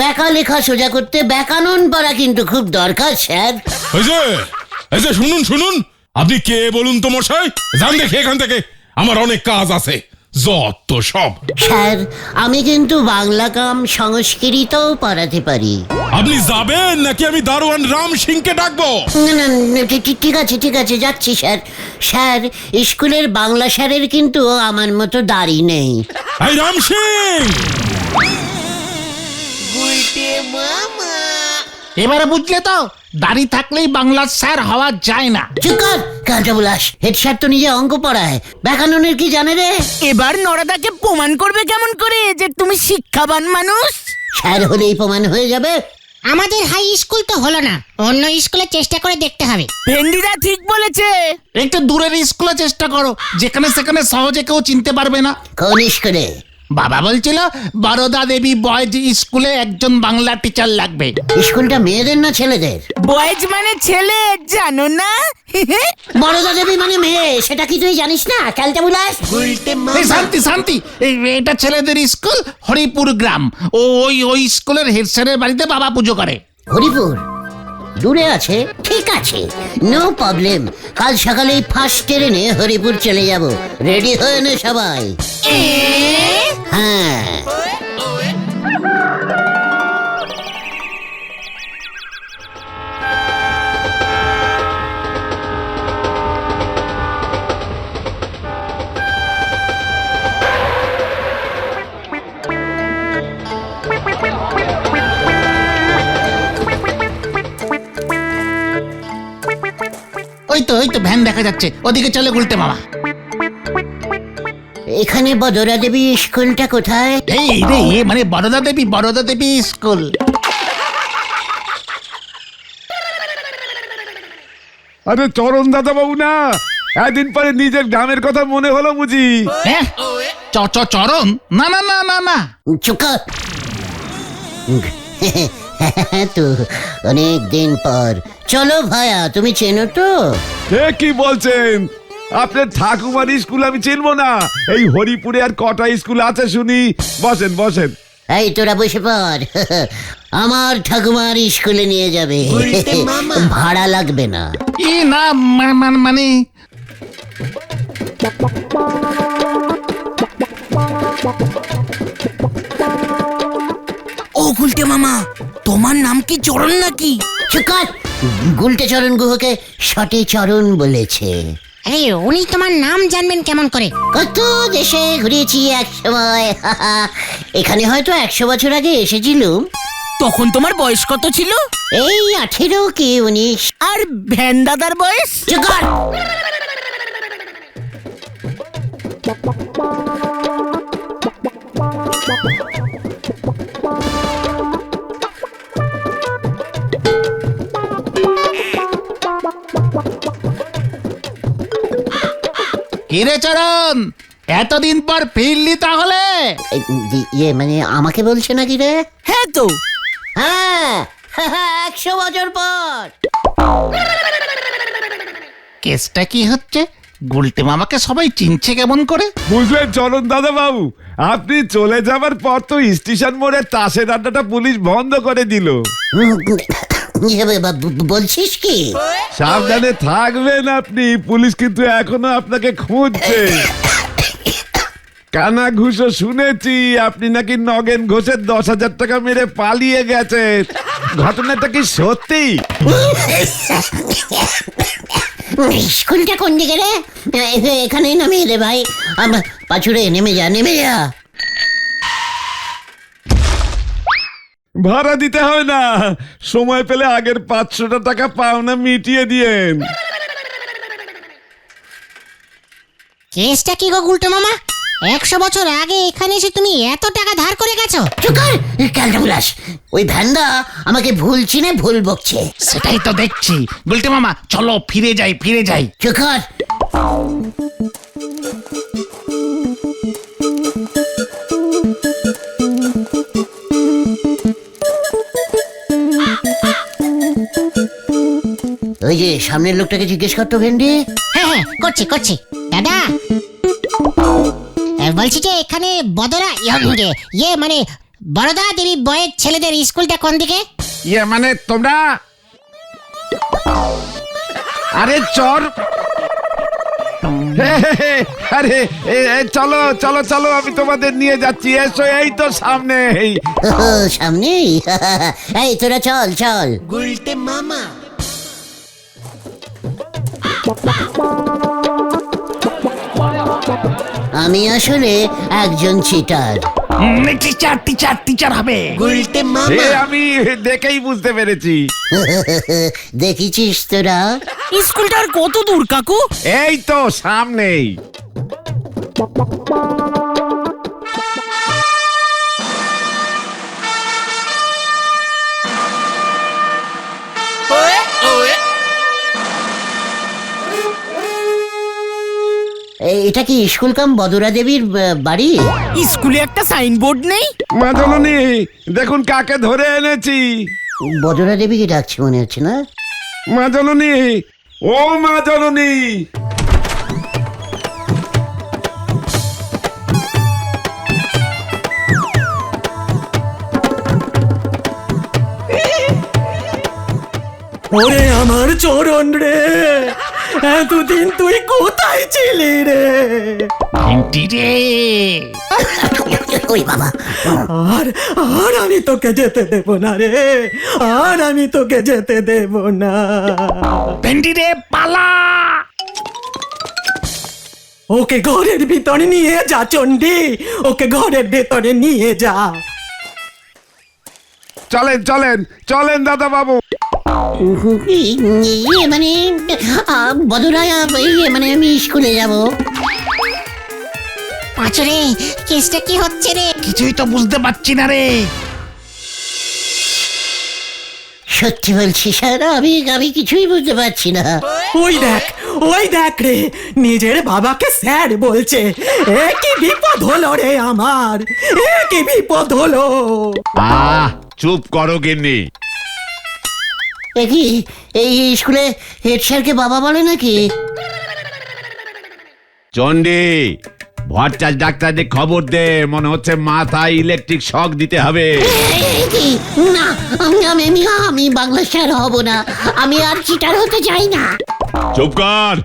ব্যাকা লেখা সোজা করতে ব্যাকরণ পড়া কিন্তু খুব দরকার স্যার। এই যে শুনুন, আপনি কে বলুন তো মশাই? যান দেখি এখান থেকে, আমার অনেক কাজ আছে। যত সব। স্যার, আমি কিন্তু বাংলা কাম সংস্কৃতও পড়াতে পারি। আপনি যাবেন নাকি আমি দারোয়ান রাম সিংকে ডাকবো? না, ঠিক আছে যাচ্ছি স্যার। স্যার, স্কুলের বাংলা স্যারের কিন্তু আমার মতো দাড়ি নেই। এই রাম সিং! এবারে বুঝলে তো, দাড়ি থাকলেই বাংলার স্যার হওয়া যায় না। চুপ কর কালটা বুলাস। হেড স্যার তো নিজে অঙ্ক পড়ায়, ব্যাকরণের কি জানে রে? এবার নরাদাকে প্রমাণ করবে কেমন করে যে তুমি শিক্ষাবান মানুষ? স্যার হলেই প্রমাণ হয়ে যাবে। আমাদের হাই স্কুল তো হলো না, অন্য স্কুলে চেষ্টা করে দেখতে হবে। ভেন্ডিরা ঠিক বলেছে। একটু দূরের স্কুলে চেষ্টা করো, যেখানে সেখানে সহজে কেউ চিনতে পারবে না। কোন স্কুলে? বাবা বলছিল বরদা দেবী বয়েজ স্কুলে একজন বাংলা টিচার লাগবে। স্কুলটা মেয়েদের না ছেলেদের? বয়েজ মানে ছেলে, জানো না? বরদা দেবী মানে মেয়ে, সেটা কি তুই জানিস না ক্যালটা বুলাস? এই শান্তি, এটা ছেলেদের স্কুল, হরিপুর গ্রাম। ওই স্কুলের হেড স্যারের বাড়িতে বাবা পুজো করে। হরিপুর দূরে আছে, ঠিক আছে, নো প্রবলেম। কাল সকালেই ফার্স্ট ট্রেনে হরিপুর চলে যাব। রেডি হয়ে নে সবাই। হ্যাঁ। ওই তো ভ্যান দেখা যাচ্ছে, ওদিকে চলে উল্টে মামা। এখানে বদরা দেবী স্কুলটা কোথায়? এই রে মানে বরদা দেবী স্কুল। আরে চরণ দাদা বাবু না, একদিন পরে নিজের গ্রামের কথা মনে হলো বুঝি। হ্যাঁ চরণ, না না না না না, চুপ কর। তো অনেক দিন পর। চলো ভায়া, তুমি চেনো তো? এ কি বলছেন? আপনার ঠাকুমার স্কুল আমি চিনবো না? এই হরিপুরে আর কটা স্কুল আছে শুনি? বসেন বসেন। এই তোরা বসে পড়। আমার ঠাকুমার স্কুলে নিয়ে যাবে, ভাড়া লাগবে না। ই না মানে ও গুলটে মামা, তোমার নাম কি চরণ নাকি? চুপ কর। গুলটে চরণ গুহকে সটে চরণ বলেছে। আরে উনি তোমার নাম জানবেন কেমন করে? কত দেশে ঘুরেছি এক সময়। এখানে হয়তো 100 বছর আগে এসেছিলুম। তখন তোমার বয়স কত ছিল? এই 18 কি 19। আর ভ্যান দাদার বয়স? চুপ কর। কিরে চরণ, এতদিন পর ফিরলি তাহলে? ইয়ে মানে আমাকে বলছে নাকি রে? হ্যাঁ তো। হ্যাঁ, 100 বছর পর। কেসটা কি হচ্ছে? গুলটে মামাকে সবাই চিনছে কেমন করে? বুঝলেন চরণ দাদা বাবু, আপনি চলে যাবার পর তো স্টেশন মোড়ে তাসের আড্ডাটা পুলিশ বন্ধ করে দিল। বলছিস কি? সাবধানে থাকবেন আপনি, পুলিশ কিন্তু এখনো আপনাকে খুঁজছে। কানা ঘুষো শুনেছি আপনি নাকি নগেন ঘোষের 10,000 টাকা মেরে পালিয়ে গেছেন। ঘটনাটা কি সত্যি? স্কুলটা কোন দিকে রে? এখানেই নামিয়ে দে ভাই। পাঁচুরে নেমে যা, নেমে যা। ভাড়া দিতে হবে না, সময় পেলে আগের 500 টাকা পাওনা মিটিয়ে দিয়েন। কেসটা কি গো গুলটে মামা? 100 বছর আগে এখানে এসে তুমি এত টাকা ধার করে গেছো? চুপ কর ক্যালটাবুলাস। ওই ভ্যানদা আমাকে ভুল চিনে ভুল বকছে। সেটাই তো দেখছি। গুলটে মামা চলো ফিরে যাই। চুপ কর। ওই যে সামনের লোকটাকে জিজ্ঞেস করতো ভেন্ডি। হ্যাঁ করছি দাদা, বলছি যে এখানে বদরা ইয়ে মানে বড়দা দেবী বয়ের ছেলেদের স্কুলটা কোন দিকে? ইয়ে মানে তোমরা, আরে চর, আরে চলো চলো চলো, আমি তোমাদের নিয়ে যাচ্ছি। এসো, এই তো সামনে। সামনেই। এই তোরা চল চল। আমি আসলে একজন চিটার। টিচার হবে। আমি দেখেই বুঝতে পেরেছি। দেখেছিস তোরা? স্কুলটার কত দূর কাকু? এই তো সামনেই। এটা কি স্কুল কাম বদরা দেবীর বাড়ি? স্কুলে একটা সাইনবোর্ড নেই? মা জননী, দেখুন কাকে ধরে এনেছি। বদরা দেবীকে ডাকছে মনে হচ্ছে না? মা জননী, ও মা জননী। ওরে আমার চরণ রে, এতদিন তুই কোথায় ছিলি রে? ওই বাবা। আর আর আমি তোকে যেতে দেব না রে, আর আমি তোকে যেতে দেব না। ভেন্ডি রে পালা। ওকে ঘরের ভিতরে নিয়ে যা চন্ডি, ওকে ঘরের ভেতরে নিয়ে যা। চলেন চলেন চলেন দাদা বাবু। ইয়ে মানে বদরা, ইয়ে মানে আমি স্কুলে যাব। পাঁচরে কেসটা কি হচ্ছে রে? কিছুই তো বুঝতে পারছি না রে। সত্যি বলছি স্যার, আমি কিছুই বুঝতে পারছি না। ওই দেখ রে, নিজের বাবাকে স্যার বলছে। এ কি বিপদ হলো রে আমার, এ কি বিপদ হলো। চুপ করো গিন্নি। এ কি এই স্কুলে হেড স্যারকে বাবা বলে নাকি? চন্ডি, ভট্টাচ ডাক্তারদের খবর দে, মনে হচ্ছে মাথায় ইলেকট্রিক শক দিতে হবে। এ কি? না, আমি বাংলা স্যার হব না। আমি আর চিটার হতে চাই না। চুপ কর।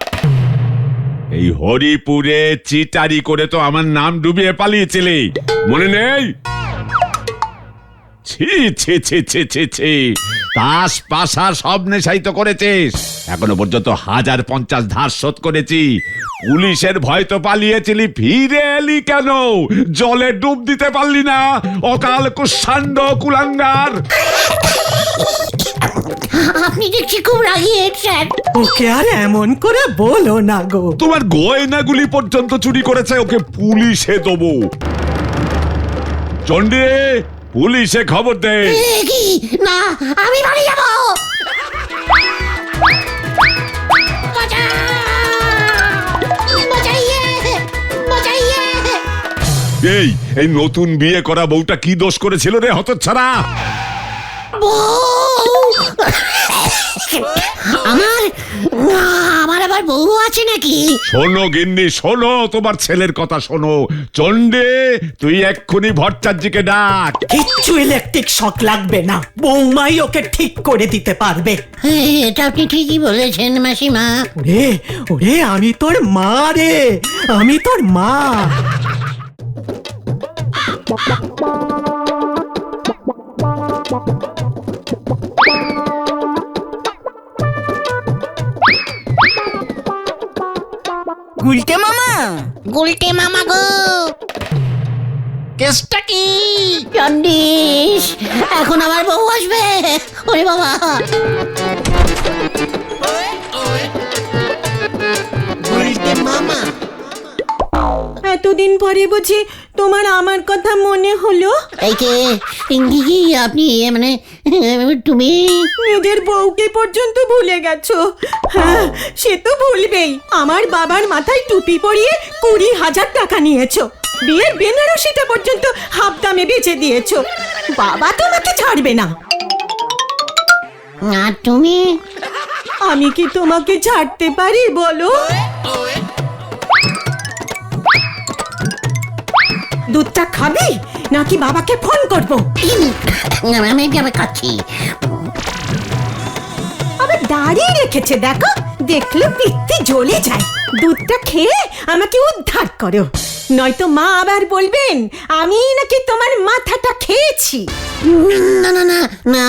এই হরিপুরে চিটারি করে তো আমার নাম ডুবিয়ে পালিয়েছিলি, মনে নেই? ছি ছি ছি ছি ছি ছি, তাস পাশা সব নেশাই তো করেছিস। এখনো পর্যন্ত 1050 ধার শোধ করেছি। পুলিশের ভয় তো পালিয়েছিলি, ফিরে এলি কেন? জলে ডুব দিতে পারলি না? অকাল কুষাণ্ড কুলাঙ্গার। আপনি দেখছি খুব রাগি হেড স্যার। ওকে আর এমন করে বলো না গো। তোমার গয়নাগুলি পর্যন্ত চুরি করেছে, ওকে পুলিশে দেবো। চন্ডি, পুলিশে খবর দে। এ কি? না, আমি বাড়ি যাব। এই নতুন বিয়ে করা বউটা কি দোষ করেছিল রে হতচ্ছাড়া? আমার আবার বউ আছে নাকি? শোনো গিন্নি, শোনো, তোমার ছেলের কথা শোনো। চন্ডে, তুই এক্ষুনি ভট্টাচার্যকে ডাক। কিচ্ছু ইলেকট্রিক শক লাগবে না, বৌমাই ওকে ঠিক করে দিতে পারবে। এটা আপনি ঠিকই বলেছেন মাসিমা। ওরে ওরে, আমি তোর মা রে, আমি তোর মা। গুলটে মামা, গুলটে মামা গো, কেসটা কি? জন্ডিস, এখন আমার বউ আসবে। ওরে বাবা। এতদিন পরে বুঝি তোমার আমার কথা মনে হলো? এই কে? কি আপনি? মানে তুমি? নিজের বউকে পর্যন্ত ভুলে গেছো? হ্যাঁ, সে তো ভুলবেই। আমার বাবার মাথায় টুপি পরিয়ে 20,000 টাকা নিয়েছো। বিয়ের বেনারসিটা পর্যন্ত হাফ দামে বেচে দিয়েছো। বাবা তোমাকে ছাড়বে না। আর তুমি? আমি কি তোমাকে ছাড়তে পারি বলো? দুধটা খাবি নাকি বাবাকে ফোন করবো? আমি খাচ্ছি। আবার দাঁড়িয়ে রেখেছে দেখো, দেখলে পিত্তি জ্বলে যায়। দুধটা খেয়ে আমাকে উদ্ধার করো, নয়তো মা আবার বলবেন আমি নাকি তোমার মাথাটা খেয়েছি। না না না না,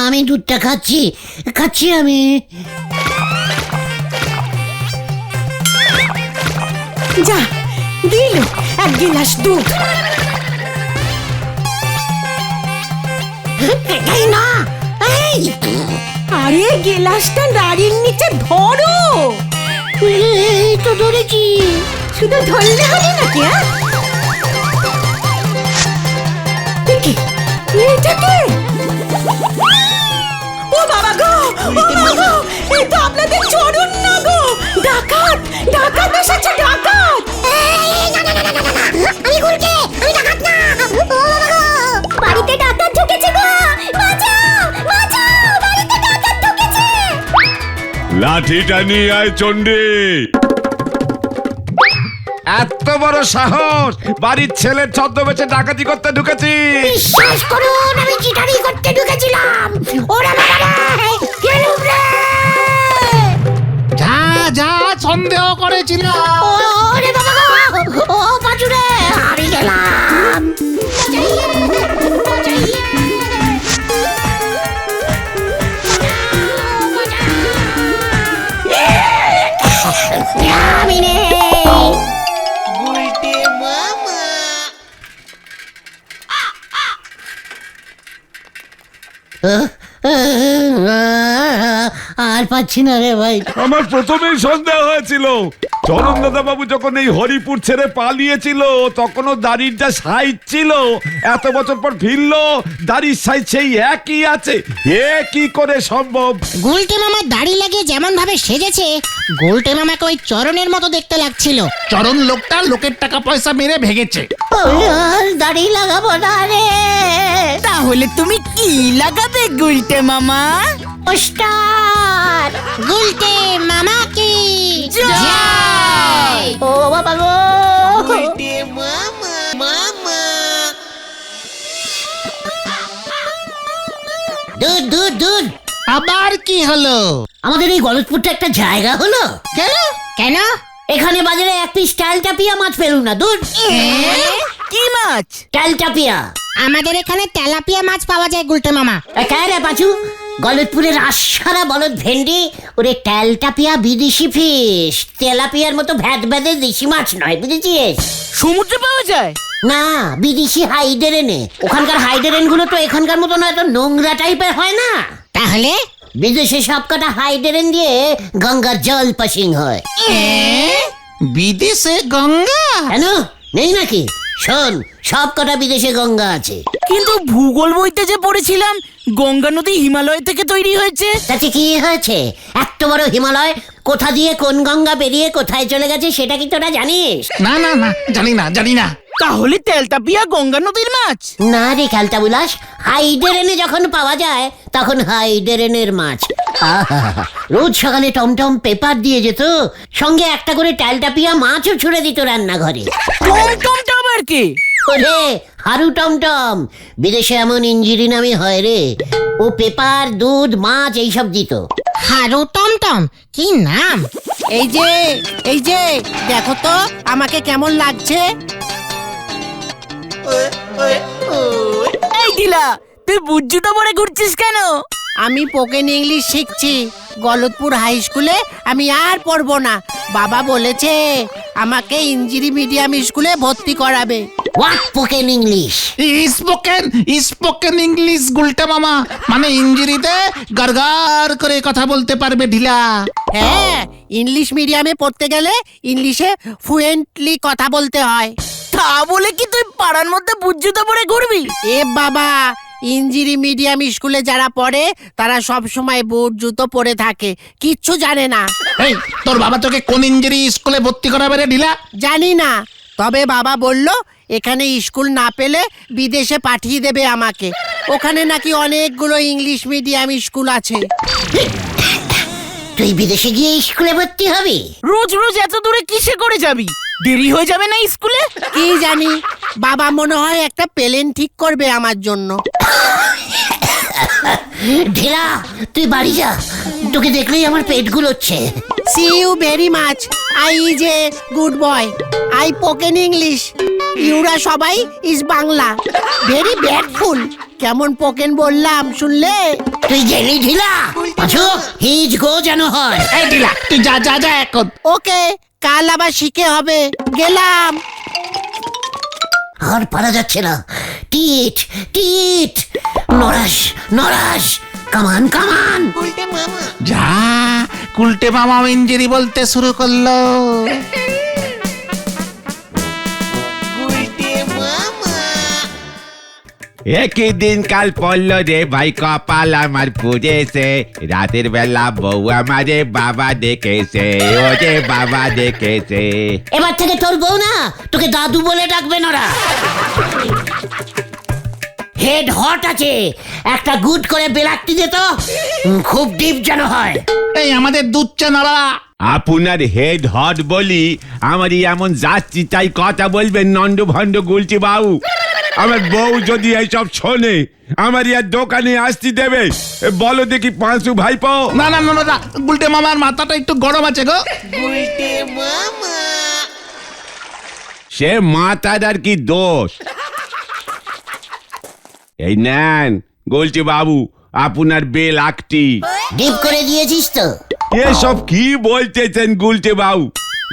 আমি দুধটা খাচ্ছি আমি। যা দিল 1 গিলাস দুধ। এই না, এই আরে গিলাসটা নারীর নিচে ধরো। এই তো ধরেছি। শুধু ধরলে হবে নাকি? দেখি এটাকে। ও বাবা গো, ও বাবা গো, এই তো আপনাদের চরণ না গো। ডাকাত, ডাকাত এসেছে, ডাকাত। আমি গুলটে, আমি ডাকাত না। ও বাবা গো, বাড়িতে ডাকাত ঢুকেছে গো। বাঁচাও, বাঁচাও, বাড়িতে ডাকাত ঢুকেছে। লাঠিটা নিয়ে আয় চন্ডি। এত বড় সাহস, বাড়ির ছেলের ছদ্মবেশে ডাকাতি করতে ঢুকেছি? বিশ্বাস করুন, আমি চিটারি করতে ঢুকেছিলাম। ওরা বাবা রে, যা সন্দেহ করেছিল। ওরে বাবা গো, ও পাচুরে, আমি গেলাম। আমি নেই। আর আর পাচ্ছি না রে ভাই। আমার প্রথমেই সন্দেহ হয়েছিল চরণ দাদা বাবু যখন এই হরিপুর ছেড়ে পালিয়েছিল তখনও দাড়ির যা সাইজ ছিল, এত বছর পর ফিরলো দাড়ির সাইজ সেই একই আছে। এ কি করে সম্ভব? গুলটে মামার দাড়ি লাগিয়ে যেমন ভাবে সেজেছে, গুলটে মামাকে ওই চরণের মতো দেখতে লাগছিল। চরণ লোকটা লোকের টাকা পয়সা মেরে ভেগেছে। আমি আর দাড়ি লাগাবো না রে। তাহলে তুমি কি লাগাবে গুলটে মামা? ওস্তাদ! গুলটে মামা কি জয়! ও বাবা গো! দুধ দুধ দুধ! আবার কি হলো? আমাদের এই গলতপুরটা একটা জায়গা হলো। কেন কেন? এখানে বাজারে এক পিস টালটাপিয়া মাছ পেলুম না। দুধ! কি মাছ? টালটাপিয়া। আমাদের এখানে তেলাপিয়া মাছ পাওয়া যায় গুলটে মামা। কে রে পাচু? গলতপুরের আশারা বলদ ভেন্ডি, ওরে টালটাপিয়া বিদেশি ফিশ। তেলাপিয়ার মতো ভ্যাদ ভ্যাদে দেশি মাছ নয়, বুঝেছিস? সমুদ্রে পাওয়া যায়? না, বিদেশি হাইডেরেনে। ওখানকার হাইডেরেন গুলো তো এখানকার মতো নয়, তো নোংরা টাইপের হয় না। তাহলে বিদেশে সব কটা হাইডেরেন দিয়ে গঙ্গার জল পাসিং হয়। বিদেশে গঙ্গা? কেন নেই নাকি? শোন, সব কটা বিদেশে গঙ্গা আছে। কিন্তু ভূগোল বইতে যে পড়েছিলাম গঙ্গা নদী হিমালয় থেকে তৈরি হয়েছে। তাতে কি হয়েছে? এত বড় হিমালয়, কোথা দিয়ে কোন গঙ্গা বেরিয়ে কোথায় চলে গেছে সেটা কি তোরা জানিস? না না না, জানি না। তাহলে তেলতাপিয়া গঙ্গা নদীর মাছ? না রে খেলতা বুলাস, হাইডেরেনে যখন পাওয়া যায় তখন হাইডেরেনের মাছ। আহা! রোজ সকালে টমটম পেপার দিয়ে যেত, সঙ্গে একটা করে টালটাপিয়া মাছও ছুড়ে দিত রান্নাঘরে। টমটমটা আবার কি? ওরে হারু টমটম, বিদেশে এমন ইঞ্জিরি নামে হয় রে। ও পেপার, দুধ, মাছ এইসব দিত। হারু টমটম কি নাম? এই যে দেখো তো আমাকে কেমন লাগছে। এই দিলা, তুই বুজ্জুটা পরে ঘুরছিস কেন? আমি পোকেন ইংলিশ শিখছি। গলতপুর হাই স্কুলে আমি আর পড়বো না। বাবা বলেছে আমাকে ইঞ্জিরি মিডিয়াম স্কুলে ভর্তি করাবে। What spoken English? Spoken English গুলটা মামা, মানে ইঞ্জিরিতে গারগার করে কথা বলতে পারবে ঢিলা। হ্যাঁ, ইংলিশ মিডিয়ামে পড়তে গেলে ইংলিশে ফ্লুয়েন্টলি কথা বলতে হয়। তা বলে কি তুই পাড়ার মধ্যে বুজ্জুটা পরে ঘুরবি? এ বাবা, ইঞ্জিরি মিডিয়াম স্কুলে যারা পড়ে তারা সব সময় বুট জুতো পরে থাকে, কিচ্ছু জানে না। এই, তোর বাবা তোকে কোন ইঞ্জিরি স্কুলে ভর্তি করাবে রে ঢিলা? জানি না, তবে বাবা বলল এখানে স্কুল না পেলে বিদেশে পাঠিয়ে দেবে আমাকে। ওখানে নাকি অনেকগুলো ইংলিশ মিডিয়াম স্কুল আছে। তুই বিদেশে গিয়ে স্কুলে ভর্তি হবি? রোজ রোজ এত দূরে কিসে করে যাবি? দেরি হয়ে যাবে না স্কুলে? কি জানি, বাবা মনে হয় একটা প্লেন ঠিক করবে আমার জন্য। ঢিলা, তুই বাড়ি যা, তোকে দেখলেই আমার পেট গুলোচ্ছে। See you very much. I is a good boy. I spoken English. ইউরা সবাই ইজ বাংলা। ভেরি ব্যাডফুল। কেমন পোকেন বললাম শুনলে? তুই গেলি ঢিলা? পাঁচু, হিজ গো যেন হয়। এই ঢিলা, তুই যা এখন। ওকে, কাল আবার শিখে হবে। গেলাম। আর পারা যাচ্ছে না। টিট টিট, নরাস, কামান। যা, গুলটে মামা ইঞ্জিরি বলতে শুরু করলো। একই দিন কাল পড়লো রে ভাই, কপাল আমার পুড়েছে। রাতের বেলা বউ আমারে বাবা দেখেছে, ও যে বাবা দেখেছে। এবার থেকে তোর বউ না, তোকে দাদু বলে ডাকবে নরা। হেড হট আছে, একটা গুড করে বেলাক্তি দে তো, খুব ডিপ যেন হয়। এই আমাদের দুধ চা নড়া। আপনার হেড হট বলি আমারই এমন যাচ্ছি তাই কথা বলবেন নন্দ ভণ্ড গুলটি বাবু? আমার বউ যদি এইসব শোনে আমার ইয়ার দোকানে আসতে দেবে? বলো দেখি পাঁচু ভাইপো। না, গুলটে মামার মাথাটা একটু গরম আছে গো। সে মাথার আর কি দোষ? এই নেন গুলটি বাবু, আপনার বেল আকটি। ডিপ করে দিয়েছিস তো? এসব কি বলতেছেন গুলটি বাবু?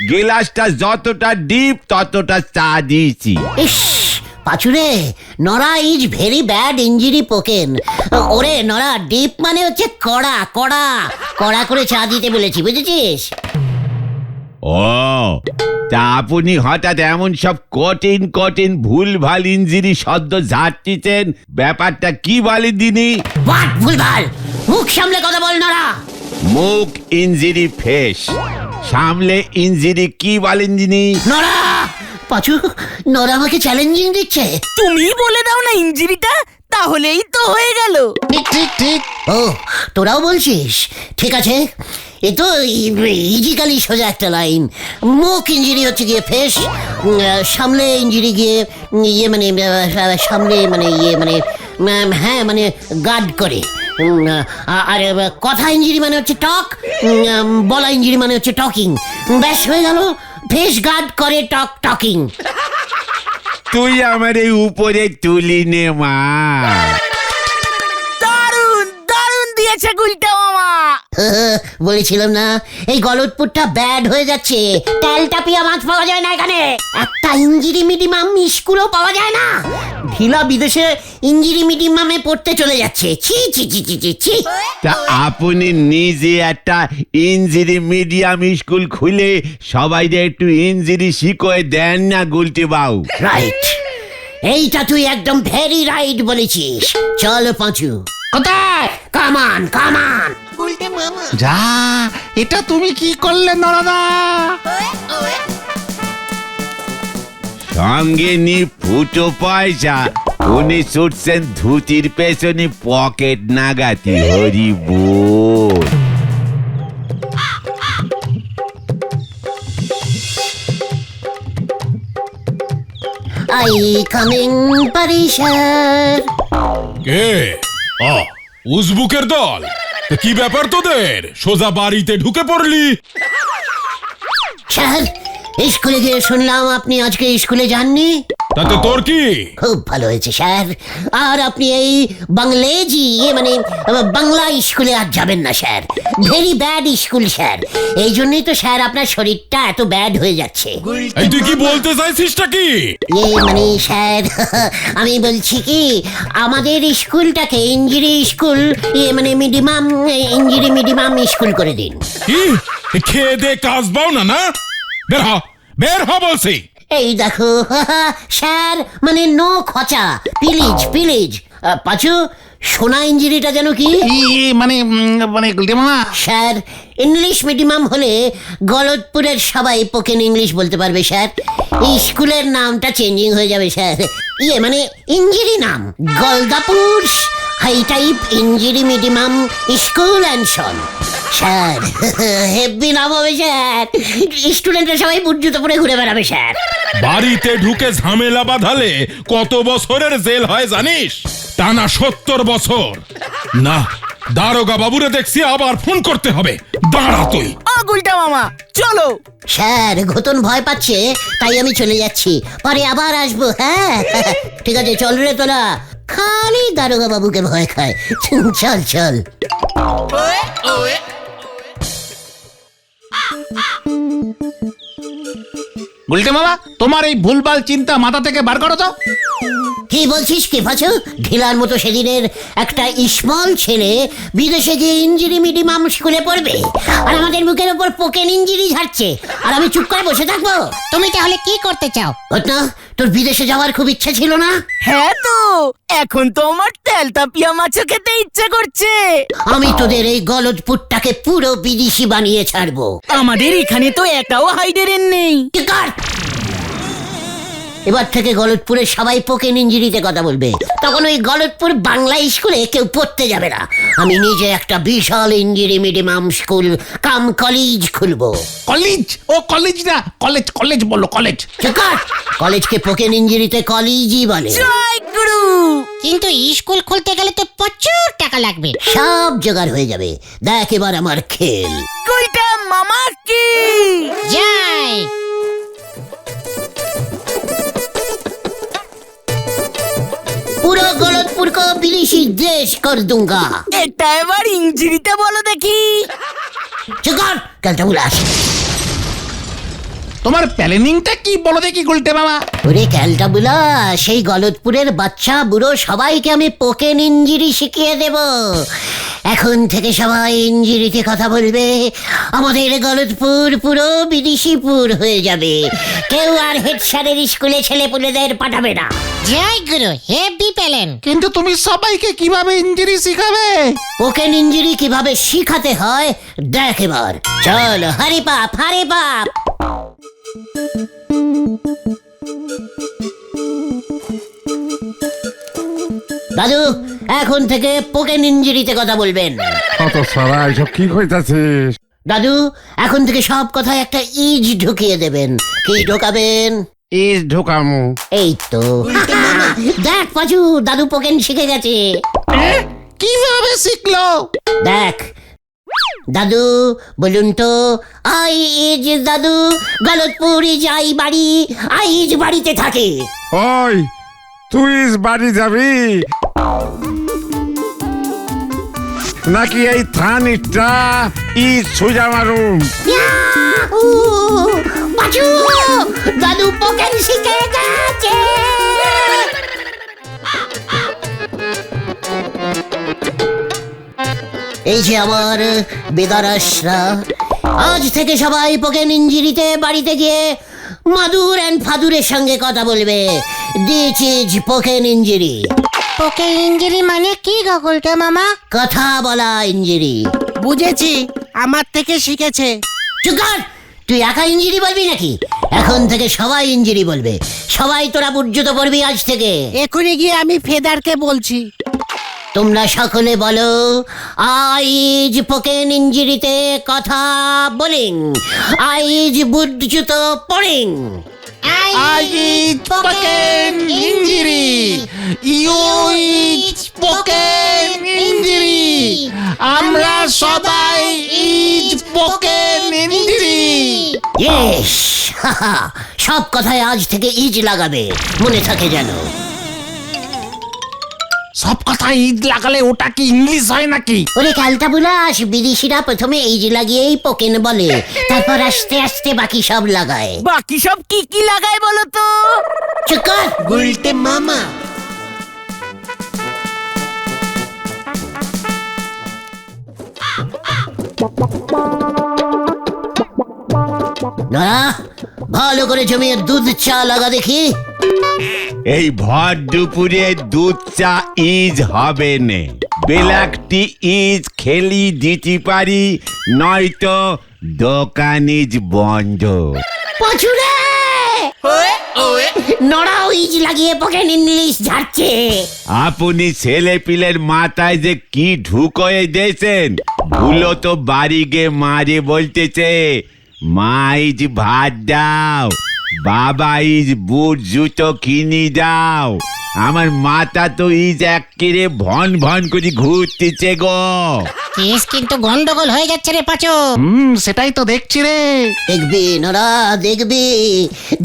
গিলাসটা যতটা ডিপ ততটা চা দিয়েছি। ইস, পাচুরে, নরা ইজ ভেরি ব্যাড ইঞ্জুরি পোকেন। ওরে নরা, ডিপ মানে হচ্ছে কড়া কড়া কড়া করে চা দিতে বলেছি, বুঝেছিস? ও তা আপনি হঠাৎ এমন সব কঠিন কঠিন ভুলভাল ইঞ্জিরি শব্দ ঝাড়তেছেন, ব্যাপারটা কি বলে দিনি? হোয়াট ভুলভাল? মুখ সামলে কথা বল নরা। মুখ ইঞ্জিরি ফেস, সামলে ইঞ্জিরি কি বলেন দিনি? নরা, পাচু, নরা আমাকে চ্যালেঞ্জিং দিচ্ছে। তুমি বলে দাও না ইঞ্জিরিটা, তাহলেই তো হয়ে গেল। ঠিক ঠিক ঠিক। ও, তোরাও বলছিস? ঠিক আছে, এ তো ইজিক্যালি সোজা একটা লাইন। মুখ ইঞ্জুরি হচ্ছে গিয়ে ফেস, সামলে ইঞ্জুরি গিয়ে ইয়ে মানে সামলে মানে ইয়ে মানে হ্যাঁ মানে গার্ড করে। আর কথা ইঞ্জুরি মানে হচ্ছে টক, বলা ইঞ্জুরি মানে হচ্ছে টকিং। ব্যাস হয়ে গেল, ফেস গার্ড করে টক টকিং। তুই আমার এই উপরে তুলি নে মা। দারুণ দারুণ দিয়েছে গুলটা মামা। বলেছিলাম না এই গলতপুরটা ব্যাড হয়ে যাচ্ছে। তেলটাপিয়া মাছ পাওয়া যায় না এখানে, একটা ইঞ্জিরি মিডিমাম স্কুলও পাওয়া যায় না। ঢিলা বিদেশে ইঞ্জিরি মিডিমামে পড়তে চলে যাচ্ছে। ছি ছি ছি ছি ছি ছি। তা আপনি নিজে একটা ইঞ্জিরি মিডিয়াম স্কুল খুলে সবাইকে একটু ইঞ্জিরি শিখে দেন না গুলটি বাউ। রাইট, এইটা তুই একদম ভেরি রাইট বলেছিস। চল পাঁচু, কোথায়? কামান কামান। যা, এটা তুমি কি করলে নরদা? সঙ্গে নি ফুটো পয়সা, উনি ছুটছেন ধুতির পেছনে পকেট নাগাতি। হরি বল। আই কামিং পরিসর। কে? উজবুকের দল? তা কি ব্যাপার তোদের? সোজা বাড়িতে ঢুকে পড়লি? স্যার, স্কুলে গিয়ে শুনলাম আপনি আজকে স্কুলে যাননি। তাতে তোর কি? খুব ভালো হয়েছে স্যার। আর আপনি এই বাংলেজি মানে বাংলা স্কুলে আর যাবেন না sir. Very bad school sir. এই জন্যই তো স্যার আপনার শরীরটা এত ব্যাড হয়ে যাচ্ছে। এই তুই কি বলতে চাইছিসটা কি? মানে স্যার, আমি বলছি কি, আমাদের স্কুলটাকে ইঞ্জিরি স্কুল মানে মিডিমাম ইঞ্জিরি মিডিমাম স্কুল করে দিন। কি খেয়ে দে কাজ পাও না? না বের হ, বের হ বলছি। এই দেখো স্যার, মানে নো খচা, প্লিজ প্লিজ। পাচু, সোনা ইঞ্জিরিটা যেন কি? মানে মানে গুলটি মামা, স্যার, ইংলিশ মিডিয়াম হলে গলতপুরের সবাই পোকেন ইংলিশ বলতে পারবে স্যার। এই স্কুলের নামটা চেঞ্জিং হয়ে যাবে স্যার। মানে ইঞ্জিরি নাম গলদাপুর হাই টাইপ ইঞ্জিরি medium school and son. Sir, heavy নাম হবে স্যার। স্টুডেন্টরা সবাই বুট জুতো পরে ঘুরে বেড়াবে স্যার। বাড়িতে ঢুকে ঝামেলা বাঁধালে কত বছরের জেল হয় জানিস? টানা 70 বছর। না, দারোগা বাবুরে দেখছি আবার ফোন করতে হবে। দাঁড়া তুই। ও গুলটা মামা, চলো। স্যার, ঘটন ভয় পাচ্ছে, তাই আমি চলে যাচ্ছি, পরে আবার আসবো। হ্যাঁ ঠিক আছে, চল রে তোরা। খালি দারোগা বাবুকে ভয় খায়। চল চল। গুলটি মামা, তোমার এই ভুলভাল চিন্তা মাথা থেকে বার করো তো। কি বলছিস কি পাচু? ঢিলার মতো সেদিনের একটা স্মল ছেলে বিদেশে গিয়ে ইঞ্জিরি মিডিয়াম স্কুলে পড়বে, আর আমাদের মুখের উপর পোকেন ইঞ্জিরি ঝাড়ছে, আর আমি চুপ করে বসে থাকবো? তুমি তাহলে কি করতে চাও? ঘটনা, তোর বিদেশে যাওয়ার খুব ইচ্ছা ছিল না? হ্যাঁ তো, এখন তো আমার তেলটাপিয়া মাছও খেতে ইচ্ছে করছে। আমি তোদের এই গলতপুরটাকে পুরো বিদেশি বানিয়ে ছাড়বো। আমাদের এখানে তো এটাও হাইডেরেন নেই। কি কর? এবার থেকে গলতপুরের সবাই পোকেন ইঞ্জিরিতে কথা বলবে। তখন ওই গলতপুর বাংলা স্কুলে কেউ পড়তে যাবে না। আমি নিজে একটা বিশাল ইঞ্জিরি মিডিয়াম স্কুল কাম কলেজ খুলবো। কলেজ? ও কলেজ না, কলেজ কলেজ বললো, কলেজ। কি কর? কলেজকে পোকেন ইঞ্জিরিতে কলেজই বলে। জয় গুরু। কিন্তু স্কুল খুলতে গেলে তো প্রচুর টাকা লাগবে। সব জোগাড় হয়ে যাবে, দেখ এবার আমার খেল। গুলটা মামা কি যাই। পুরো গলতপুর को বিদেশি দেশ कर दूंगा। এটা এবার ইঞ্জিরিতে বলো দেখি। চুপ কর, ক্যালটা বুলাস। তোমার প্ল্যানিংটা কি বলো দেখি গুলটে মামা। ওরে ক্যালটা বুলা, সেই গলতপুরের বাচ্চা বুড়ো সবাইকে আমি পোকেন ইঞ্জিরি শিখিয়ে দেব। এখন থেকে সবাই ইঞ্জিরিতে কথা বলবে। আমাদের গলতপুর পুরো বিদেশিপুর হয়ে যাবে। কেউ আর হেড স্যারের স্কুলে ছেলেপুলেদের পাঠাবে না। জয় গুরু, হেভি প্যালেন। কিন্তু তুমি সবাইকে কিভাবে ইঞ্জিরি শিখাবে? পোকেন ইঞ্জিরি কিভাবে শিখাতে হয় দেখ এবার। চল হারি পাপ, হারি পাপ। দাদু, এখন থেকে পোকেন ইঞ্জিরিতে কথা বলবেন। কত সারা এসব কি কইতাছিস? দাদু, এখন থেকে সব কথায় একটা ইজ ঢুকিয়ে দেবেন। কি ঢোকাবেন? ইস ঢোকামু। এই তো দেখ পাচু, দাদু পোকেন শিখে গেছে। কিভাবে শিখলো? দেখ দাদু, বলুন তো, আই ইজ দাদু, গলতপুর ইজ আই বাড়ি, আই ইজ বাড়িতে থাকে। ওই তুই বাড়ি যাবি নাকি এই থানিটা ইস সোজা মারুম? ইয়াহু! পাচু, দাদু পোকেন শিখে গেছে। এই যে আমার বেদারাসরা, আজ থেকে সবাই পোকেন ইঞ্জিরিতে বাড়িতে গিয়ে মাদুর অ্যান্ড ফাদুরের সঙ্গে কথা বলবে। This is spoken ইঞ্জিরি। পোকেন ইঞ্জিরি মানে কি গো গুলটে মামা? কথা বলা ইঞ্জিরি। বুঝেছি, আমার থেকে শিখেছে। চুপ কর! তুই একা ইঞ্জিরি বলবি নাকি? এখন থেকে সবাই ইঞ্জিরি বলবে। সবাই তোরা বুঝতে পড়বি আজ থেকে। এখনই গিয়ে আমি ফেদারকে বলছি। তোমরা সকলে বলো, আইজ পোকেন ইঞ্জিরিতে কথা বলিং, আইজ বুদ্ধুত পড়িং। ইজ পোকেন ইঞ্জিরি, ইউ ইজ পোকেন ইঞ্জিরি, আমরা সবাই ইজ পোকেন ইঞ্জিরি। ইয়েস, সব কথায় আজ থেকে ইজ লাগাবে, মনে থাকে যেন। সব কথা ইজ লাগালে ওটা কি ইংলিশ হয় নাকি? ওরে ক্যালটা বুলাস, বিদেশিরা প্রথমে ইজ লাগিয়েই পোকেন বলে, তারপর আস্তে আস্তে বাকি সব লাগায়। বাকি সব কি কি লাগায় বলো তো? চুপ কর! গুলটে মামা। না, ভালো করে জমিয়ে দুধ চা লাগা দেখি। এই ভর দুপুরে দুধ চা ইজ হবে নে। বেলাকটি ইজ খেলি দিতে পারি, নয়তো দোকান ইজ বন্ধ। পছুরে নড়াও ইজ লাগিয়ে পোকেন ইংলিশ ঝাড়ছে। আপনি ছেলে পিলের মাথায় যে কি ঢুকোয় দিয়েছেন, ভুলো তো বাড়ি গে মারে বলতেছে, মা ইজ ভাত দাও, বাবা ইজ বুট জুতো কিনি দাও। আমার মাথা তো ইজ একেবারে ভন ভন করে ঘুরতেছে গো। কেস কিন্তু গন্ডগোল হয়ে যাচ্ছে রে পাচু। সেটাই তো দেখছি রে। দেখবি নরা, দেখবি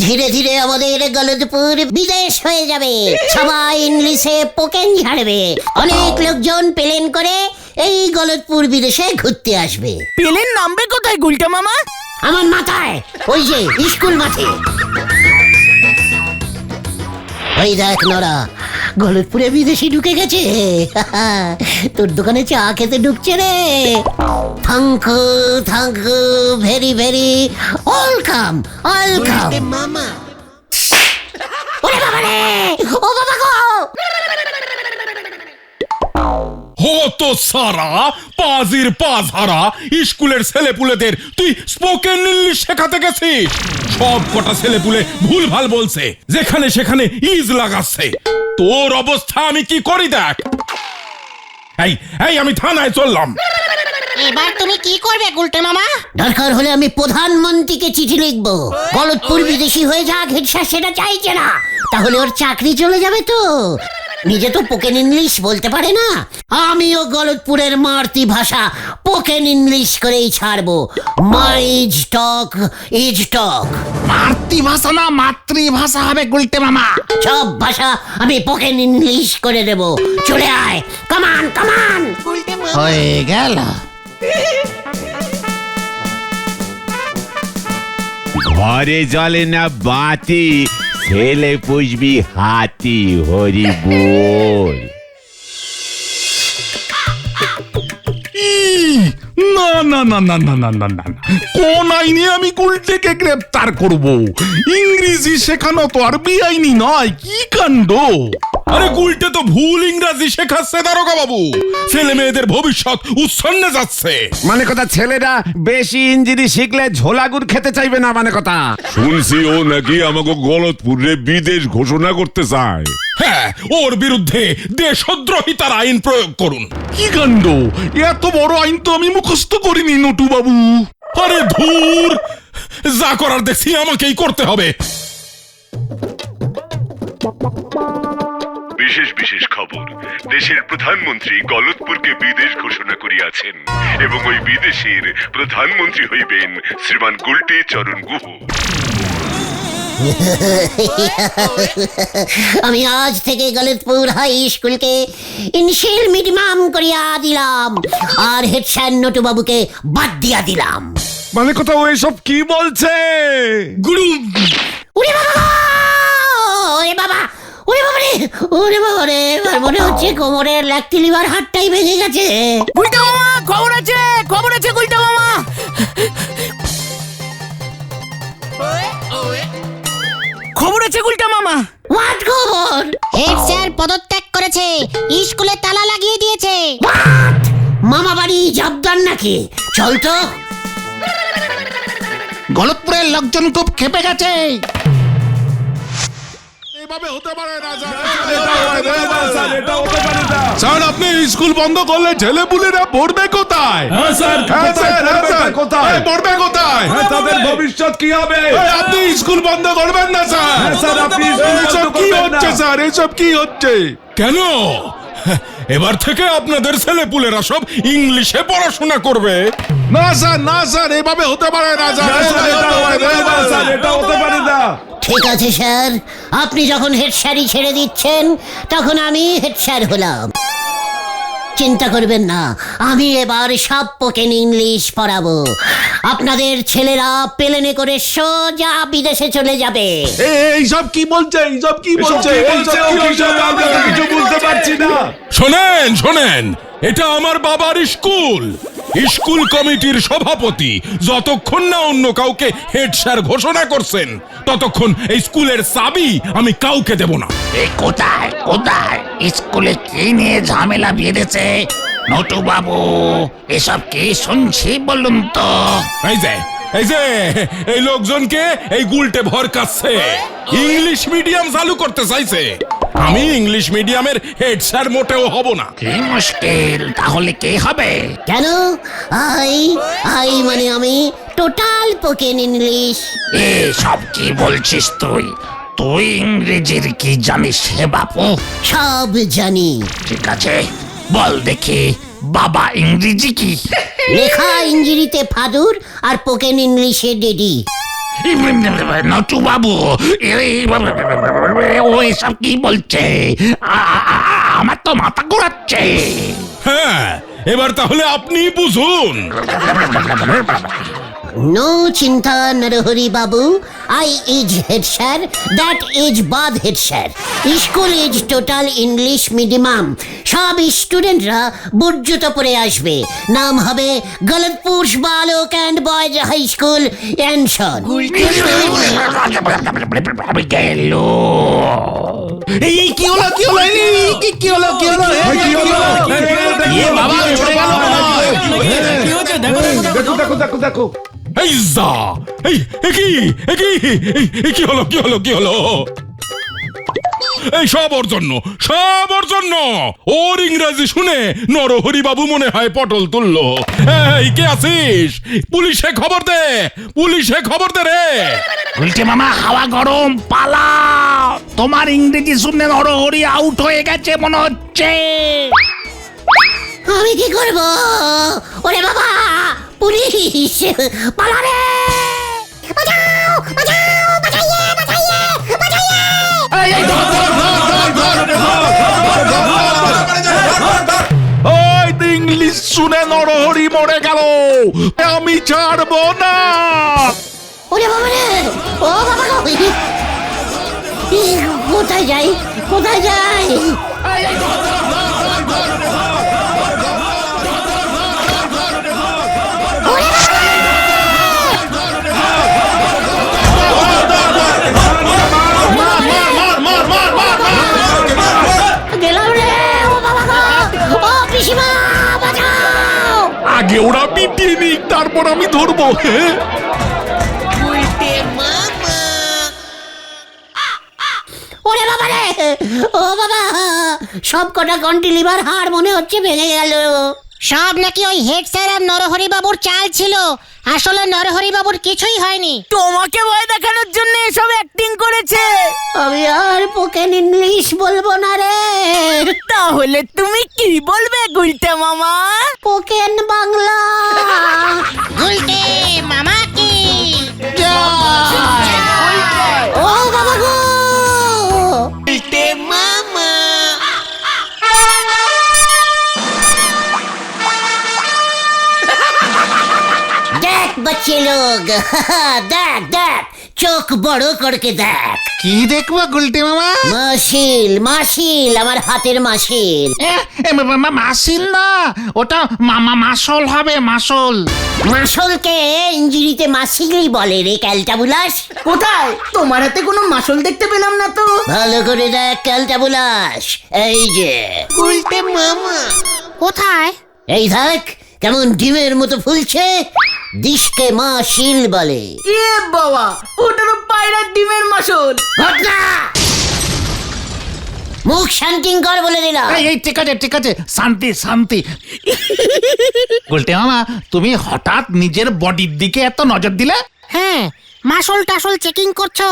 ধীরে ধীরে আমাদের গলতপুর বিদেশ হয়ে যাবে। সবাই ইংলিশে পোকেন ঝাড়বে। অনেক লোকজন প্লেন করে এই গলতপুর বিদেশে ঘুরতে আসবে। পেলেন নামবে কোথায় গুলটা মামা? আমার মাথায়, ওই যে স্কুল মাঠে। ওই দেখ নরা, গলতপুরে বিদেশি ঢুকে গেছে। তোর দোকানে চা খেতে ঢুকছে রে। Thank you thank you, very very welcome, welcome. মামা। ওরে বাবা রে, ও বাবা গো! হতো সারা পাজির পাজ হারা স্কুলের ছেলেপুলেদের তুই স্পোকেন ইংলিশ শেখাতে গেছিস। সব কটা ছেলেপুলে ভুল ভাল বলছে, যেখানে সেখানে ইজ লাগাচ্ছে। তোর অবস্থা আমি কি করি দেখ। এই এই আমি থানায় চললাম। এবার তুমি কি করবে গুলটে মামা? দরকার হলে আমি প্রধানমন্ত্রীকে চিঠি লিখবো। গলতপুর বিদেশি হয়ে যাক, হেডস্যার সেটা চাইছে না। তাহলে ওর চাকরি চলে যাবে তো। নিজে তো পোকেন ইংলিশ বলতে পারে না, আমিও গলতপুরের মাতৃভাষা পোকেন ইংলিশ করেই ছাড়বো। মাইজ টক ইজ টক। মাতৃভাষা না মাতৃভাষা হবে গুলটে মামা। সব ভাষা আমি পোকেন ইংলিশ করে দেব। চলে আয়, কামান কামান। হয়ে গেল। ঘরে জ্বলে না বাতি, ছেলে পুষবি হাতি, হরি বল। না না না না না না না না, কোন আইনে আমি গুলটেকে গ্রেপ্তার করব? ইংরেজি শেখানো তো আর বেআইনি নয়, কি কাণ্ড! আরে গুলটে তো ভুল ইংরেজি শেখাচ্ছে দারোগা বাবু, ছেলে মেয়েদের ভবিষ্যৎ উচ্ছন্নে যাচ্ছে। মানে কথা, ছেলেরা বেশি ইঞ্জিনি শিখলে ঝোলা গুড় খেতে চাইবে না, মানে কথা। শুনছি ও নাকি আমাকে গলতপুরে বিদেশ ঘোষণা করতে চায়। হ্যাঁ, ওর বিরুদ্ধে দেশদ্রোহিতার আইন প্রয়োগ করুন। কি কাণ্ড! এত বড় আইন তো আমি মুখস্থ করিনি নটু বাবু। আরে ধুর, যা করার দেখছি আমাকেই করতে হবে। বিশেষ বিশেষ খবর, দেশের প্রধানমন্ত্রী গলতপুরকে বিদেশ ঘোষণা করিয়াছেন এবং ওই বিদেশের প্রধানমন্ত্রী হইবেন শ্রীমান গুলটে চরণ গুহ। আমি আজ থেকে গলতপুর হাই স্কুলকে ইংলিশ মিডিয়াম করিয়া দিলাম, আর হেড স্যার নটু বাবুকে বাদ দিয়া দিলাম। মানে কথা, ও এসব কি বলছে? গুরু, ওরে বাবা, ওরে বাবা, ওরে বাবা রে, ওরে বাবা রে, এবার মনে হচ্ছে কোমরের ল্যাকটি লিভার হাতটাই ভেঙে গেছে। গুলটা মামা, খবর আছে, খবর আছে গুলটা মামা। খবর আছে গুলটা মামা। হোয়াট খবর? হেড স্যার পদত্যাগ করেছে, স্কুলে তালা লাগিয়ে দিয়েছে। মামা বাড়ি জব্দার নাকি? চল তো। গলতপুরের লোকজন খুব খেপে গেছে। এভাবে হতে পারে না স্যার, আপনি স্কুল বন্ধ করলে ছেলেপুলেরা পড়বে কোথায়? কোথায় পড়বে কোথায়? তাদের ভবিষ্যৎ কি হবে? আপনি স্কুল বন্ধ করবেন না স্যার? স্যার, আপনি এসব কি হচ্ছে স্যার? এসব কি হচ্ছে? কেন? এবার থেকে আপনাদের ছেলেপুলেরা সব ইংলিশে পড়াশোনা করবে? না স্যার, না স্যার, এভাবে হতে পারে না স্যার। এটা হতে পারে না। ঠিক আছে স্যার, আপনি যখন হেড স্যারই ছেড়ে দিচ্ছেন, তখন আমি হেড স্যার হলাম। চিন্তা করবেন না, আমি এবার সব পোকেন ইংলিশ পড়াবো। আপনাদের ছেলেরা প্লেনে করে সোজা বিদেশে চলে যাবে। এইসব কি বলছে? এইসব কি বলছে? কিছু বুঝতে পারছি না। শোনেন শোনেন, এটা আমার বাবার স্কুল। স্কুল কমিটির সভাপতি যতক্ষণ না অন্য কাউকে হেড স্যার ঘোষণা করছেন, ততক্ষণ এই স্কুলের চাবি আমি কাউকে দেব না। কোথায় কোথায় স্কুলে কি নিয়ে ঝামেলা বেঁধেছে নটু বাবু? এসব কি শুনছি বলুন তো? এই যে এই লোকজনকে এই গুলটে ভর কাছে ইংলিশ মিডিয়াম চালু করতে চাইছে। আমি ইংলিশ মিডিয়ামের হেড স্যার মোটেও হব না। কি মুশকিল, তাহলে কে হবে? কেন? আই মানে আমি টোটাল পোকেন ইংলিশ। সব কি বলছিস তুই? তুই ইংরেজির কি জানিস হে বাপু? সব জানি। ঠিক আছে, বল দেখি বাবা ইংরেজি কি? লেখা ইংরেজিতে ফাদুর আর পোকেন ইংলিশে ডেডি। নটু বাবু, ও এসব কি বলছে? আমার তো মাথা ঘোরাচ্ছে। হ্যাঁ, এবার তাহলে আপনি বুঝুন। নো চিন্তা নরহরি বাবু, I is head sir, that is bad head sir. School is total English medium. সব স্টুডেন্টরা বুর্জুতো পরে আসবে। নাম হবে Galatpur Balak and boys high school অ্যানসন। এই কি হলো? কি হলো? কি হলো? কি হলো? বাবা চলে গেল। দেখো দেখো দেখো। এই যা, কি হলো? কি হলো? কি হলো? এই সব ওর জন্য, সব ওর জন্য। ওর ইংরেজি শুনে নরহরি বাবু মনে হয় পটল তুললো। এই কে আছিস? পুলিশে খবর দে, পুলিশে খবর দে রে। বলছে মামা, হাওয়া গরম, পালা। তোমার ইংরেজি শুনে নরহরি আউট হয়ে গেছে মনে হচ্ছে। আমি কি করব? ওরে বাবা, পুলিশ পালা রে! বাঁচাও, বাঁচাও, বাঁচাইয়ে, বাঁচাইয়ে, বাঁচাইয়ে! ওই তো ইংলিশ শুনে নরহরি মরে গেল, আমি ছাড়বো না। ওরে বাবা রে, কোথায় যাই কোথায় যাই? গেলাম রে, ও বাবা গো, ও পিসিমা বাঁচাও! আগে ওরা পিটিয়ে নিক, তারপর আমি ধরবো। ওরে বাবা রে, ও বাবা, সব কটা কন্টিলিভার হাড় মনে হচ্ছে ভেঙে গেল। সব নাকি ওই হেড স্যার আর নরহরি বাবুর চাল ছিল, আসলে নরহরি বাবুর কিছুই হয়নি। তোমাকে ভয় দেখানোর জন্য এসব অ্যাক্টিং করেছে। আমি আর পোকেন ইংলিশ বলবো না রে, তাহলে তুমি কি বলবে গুলটে মামা? পোকেন বাংলা। গুলটে মামা কি ও বাবা গো, দেখ बच्चे लोग, দেখ দেখ, চোখ বড় করকে দেখ। কি দেখবো গুলটে মামা? মাসিল মাসিল, আমার হাতের মাসিল। মাসিল না, ওটা মাসল হবে, মাসল। মাসলকে ইঞ্জিরিতে মাসিলই বলে রে ক্যালটাবুলাস। কোথায়? তোমার হাতে কোনো মাসল দেখতে পেলাম না তো। ভালো করে দেখ ক্যালটাবুলাস, এই যে। গুলটে মামা কোথায়? এই দেখ কেমন ডিমের মতো ফুলছে, দিশকে মাসিল বলে। এ বাবা, ওটা তো পায়রার ডিমের মাসল। ঘটনা, মুখ শান্তিং কর বলে দিলাম। এই ঠিক আছে ঠিক আছে, শান্তি শান্তি। গুলটে মামা, তুমি হঠাৎ নিজের বডির দিকে এত নজর দিলে? হ্যাঁ, মাসল টাসল চেকিং করছো,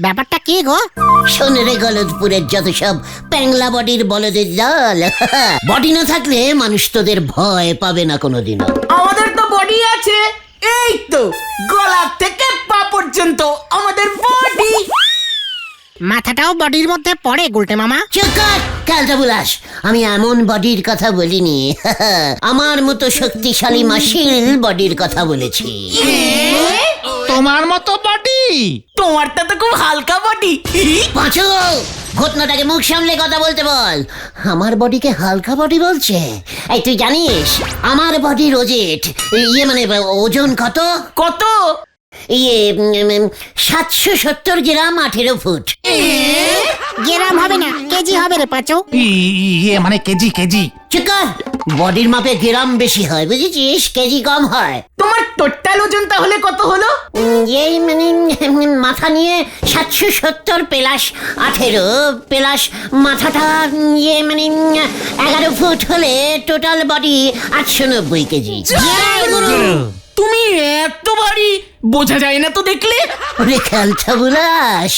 ব্যাপারটা কি গো? শোন রে গলদপুরের যত সব প্যাংলা বডির বলদের দল, বডি না থাকলে মানুষ তোদের ভয় পাবে না কোনোদিনও। আমাদের তো বডি আছে, এই তো গলা থেকে পা পর্যন্ত আমাদের বডি। মাথাটাও বডির মধ্যে পড়ে গুলটে মামা। চুপ কর ক্যালটাবুলাস, আমি এমন বডির কথা বলিনি, আমার মতো শক্তিশালী মাসিল বডির কথা বলেছি। তোমার মতো বডি? তোমারটা তো খুব হালকা বডি। পাঁচু, ঘটনাটাকে মুখ সামলে কথা বলতে বল। আমার বডিকে হালকা বডি বলছে? এই তুই জানিস আমার বডির মানে ওজন কত? কত? 770 গ্রাম 18 ফুট। গ্রাম হবে না, কেজি হবে রে পাঁচু। ইয়ে মানে কেজি কেজি। চিকার, বডির মাপে গ্রাম বেশি হয় বুঝেছিস, কেজি কম হয়। তোমার টোটাল ওজন তাহলে কত হলো? এই মানে মাথা নিয়ে 770 প্লাস 18 প্লাস মাথাটা মানে 11 ফুট হলে টোটাল বডি 890 কেজি। তুমি এত ভারী, বোঝা যায় না তো দেখলে। ওরে খেলছাবুলাস,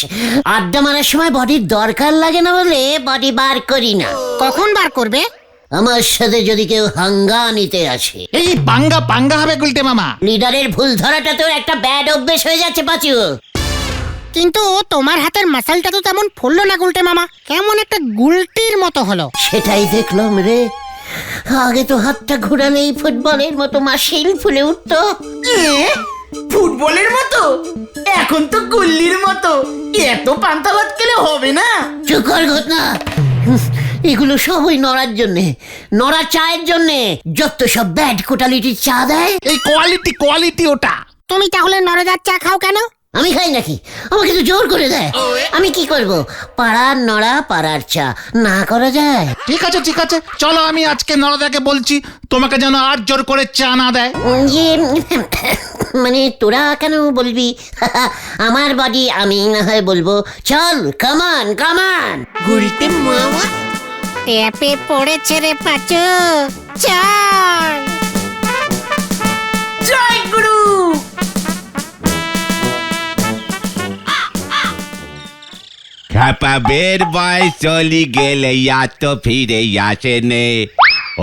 আড্ডা মারার সময় বডির দরকার লাগে না বলে বডি বার করি না। কখন বার করবে? আমার সাথে যদি কেউ হাঙ্গা নিতে আসে। এই পাঙ্গা পাঙ্গা হবে গুলটে মামা। লিডারের ভুল ধরাটা তোর একটা ব্যাড অভ্যেস হয়ে যাচ্ছে পাঁচু। কিন্তু তোমার হাতের মাসালটা তো তেমন ফুললো না গুলটে মামা, কেমন একটা গুলটির মতো হলো। সেটাই দেখলাম রে, আগে তো হাতটা ঘোরালেই ফুটবলের মতো মাসিল ফুলে উঠতো। ফুটবলের মতো? এখন তো গুল্লির মতো। এত পান্তা ভাত খেলে হবে না। চুকর ঘটনা, এগুলো সব ওই নড়ার জন্যে, নড়া চায়ের জন্যে যত সব ব্যাড কোয়ালিটির চা দেয়। এই কোয়ালিটি কোয়ালিটি ওটা। তুমি তাহলে নরদার চা খাও কেন? আমি খাই নাকি? আমাকে তো জোর করে দেয়। আমি কি করব? পাড়ার নড়া পাড়ার চা না করা যায়? ঠিক আছে ঠিক আছে, চলো আমি আজকে নরদাকে বলছি তোমাকে যেন আর জোর করে চা না দেয়। মানে তোরা কেন বলবি? আমার বডি আমি না হয় বলবো। চল, কামান কামান। গুলটে মামা ট্যাপে পড়েছে রে পাঁচু, চল। জয় গুরু। খ্যাপাবের বয়স চলি গেলে তো ফিরে আসে নে।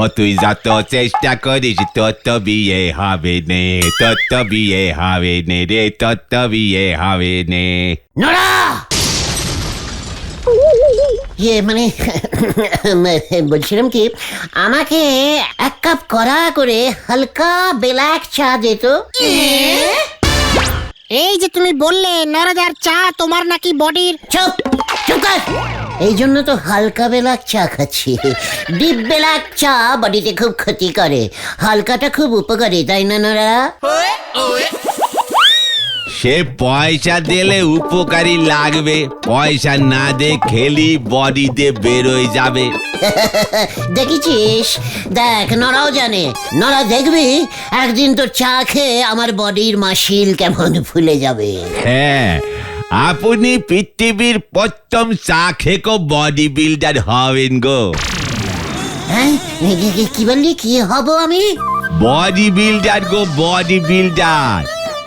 ও তুই যত চেষ্টা করিস তত বিয়ে হবে নে, তত বিয়ে হবে নে রে, তত বিয়ে হবে নে। নড়া মানে বলছিলাম কি, আমাকে 1 কাপ কড়া করে হালকা ব্ল্যাক চা দিত। এই যে তুমি বললে নরদার চা তোমার নাকি বডির। চুপ চুপ কর, এই জন্য তো হালকা বেলাক চা খাচ্ছি। ডিপ বেলাক চা বডিতে খুব ক্ষতি করে, হালকাটা খুব উপকারী, তাই না নোরা? সে পয়সা দিলে উপকারী লাগবে, পয়সা না দে খেলি বডিতে বেরোয় যাবে। দেখেছিস? দেখ, নরাও জানে। নরা দেখবি একদিন তোর চা খেয়ে আমার বডির মাসিল কেমন ফুলে যাবে। হ্যাঁ, আপনি পৃথিবীর প্রথম চা খেকো বডি বিল্ডার হবেন গো। হ্যাঁ, কি বললি? কি হব আমি? বডি বিল্ডার গো, বডি বিল্ডার।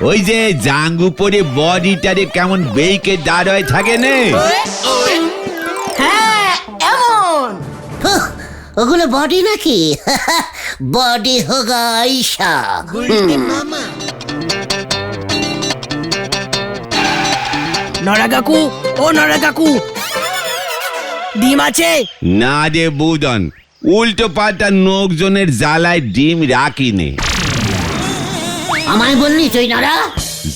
ওই যে জাঙ্গু পরে বডিটারে কেমন বেইকে দাঁড় হয়ে থাকে না, হ্যাঁ এমন। হুঁ, ওগুলো বডি নাকি? বডি হোগা ঈশা। নরা কাকু, ও নরা কাকু, ডিম আছে? না রে বুদন, উল্টো পাল্টা লোকজনের জ্বালায় ডিম রাখিনি। আমায় বললি তুই নরা?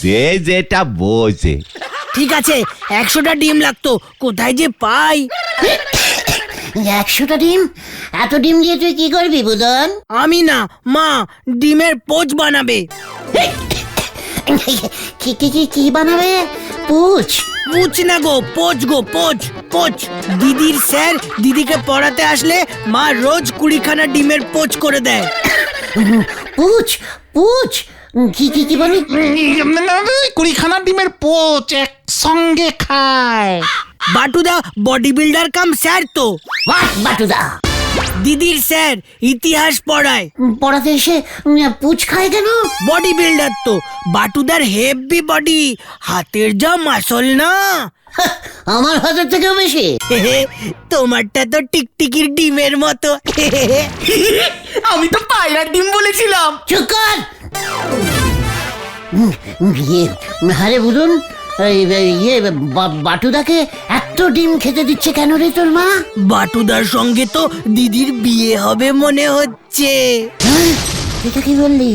যে যেটা বোঝে। ঠিক আছে, 100টা ডিম লাগতো, কোথায় যে পাই? 100টা ডিম? এত ডিম দিয়ে তুই কি করবি বুদন? আমি না, মা ডিমের পোচ বানাবে। কি বানাবে? পুচ? পুচ না গো, পোচ গো, পোচ পোচ। দিদির স্যার দিদিকে পড়াতে আসলে মা রোজ 20খানা ডিমের পোচ করে দেয়। পুচ? পুচ? কি বলি? 20খানা ডিমের পোচ একসঙ্গে খায়। বাটুদা বডি বিল্ডার কাম স্যার তো। হোয়াট বাটুদা? দিদির স্যার ইতিহাস পড়ায়। পড়াতে এসে পুচ খায় কেন? বডি বিল্ডার তো, বাটুদার হেভি বডি, হাতের যা মাসল না। আমার হাতের থেকেও বেশি। তোমারটা তো টিকটিকির ডিমের মতো। আমি তো পায়রার ডিম বলেছিলাম। চুপ কর। আরে বুদন, বাটুদাকে এত ডিম খেতে দিচ্ছে কেন রে তোর মা? বাটুদার সঙ্গে তো দিদির বিয়ে হবে মনে হচ্ছে। হ্যাঁ, এটা কি বললি?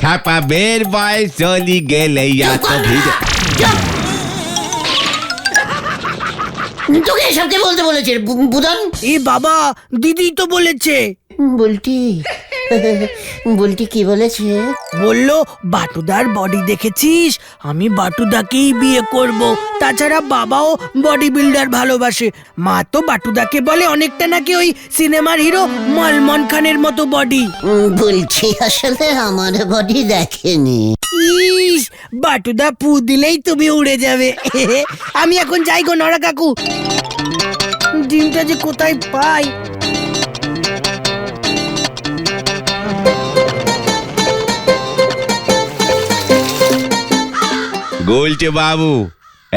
খাপা বের বয়স চলি গেলে এত ভিড়। তোকে এসবকে বলতে বলেছে বুদন? এ বাবা, দিদি তো বলেছে। বলটি কি বলেছে? বললো বাটুদার বডি দেখেছিস, আমি বাটুদাকেই বিয়ে করব। তাছাড়া বাবাও বডি বিল্ডার ভালোবাসে। মা তো বাটুদাকে বলে অনেকটা নাকি ওই সিনেমার হিরো সলমন খানের মতো বডি। বলছি আসলে আমার বডি দেখেনি। ইস, বাটুদা পু দিলেই তুমি উড়ে যাবে। আমি এখন যাই গো নরা কাকু, ডিমটা যে কোথায় পাই। গোলটে বাবু,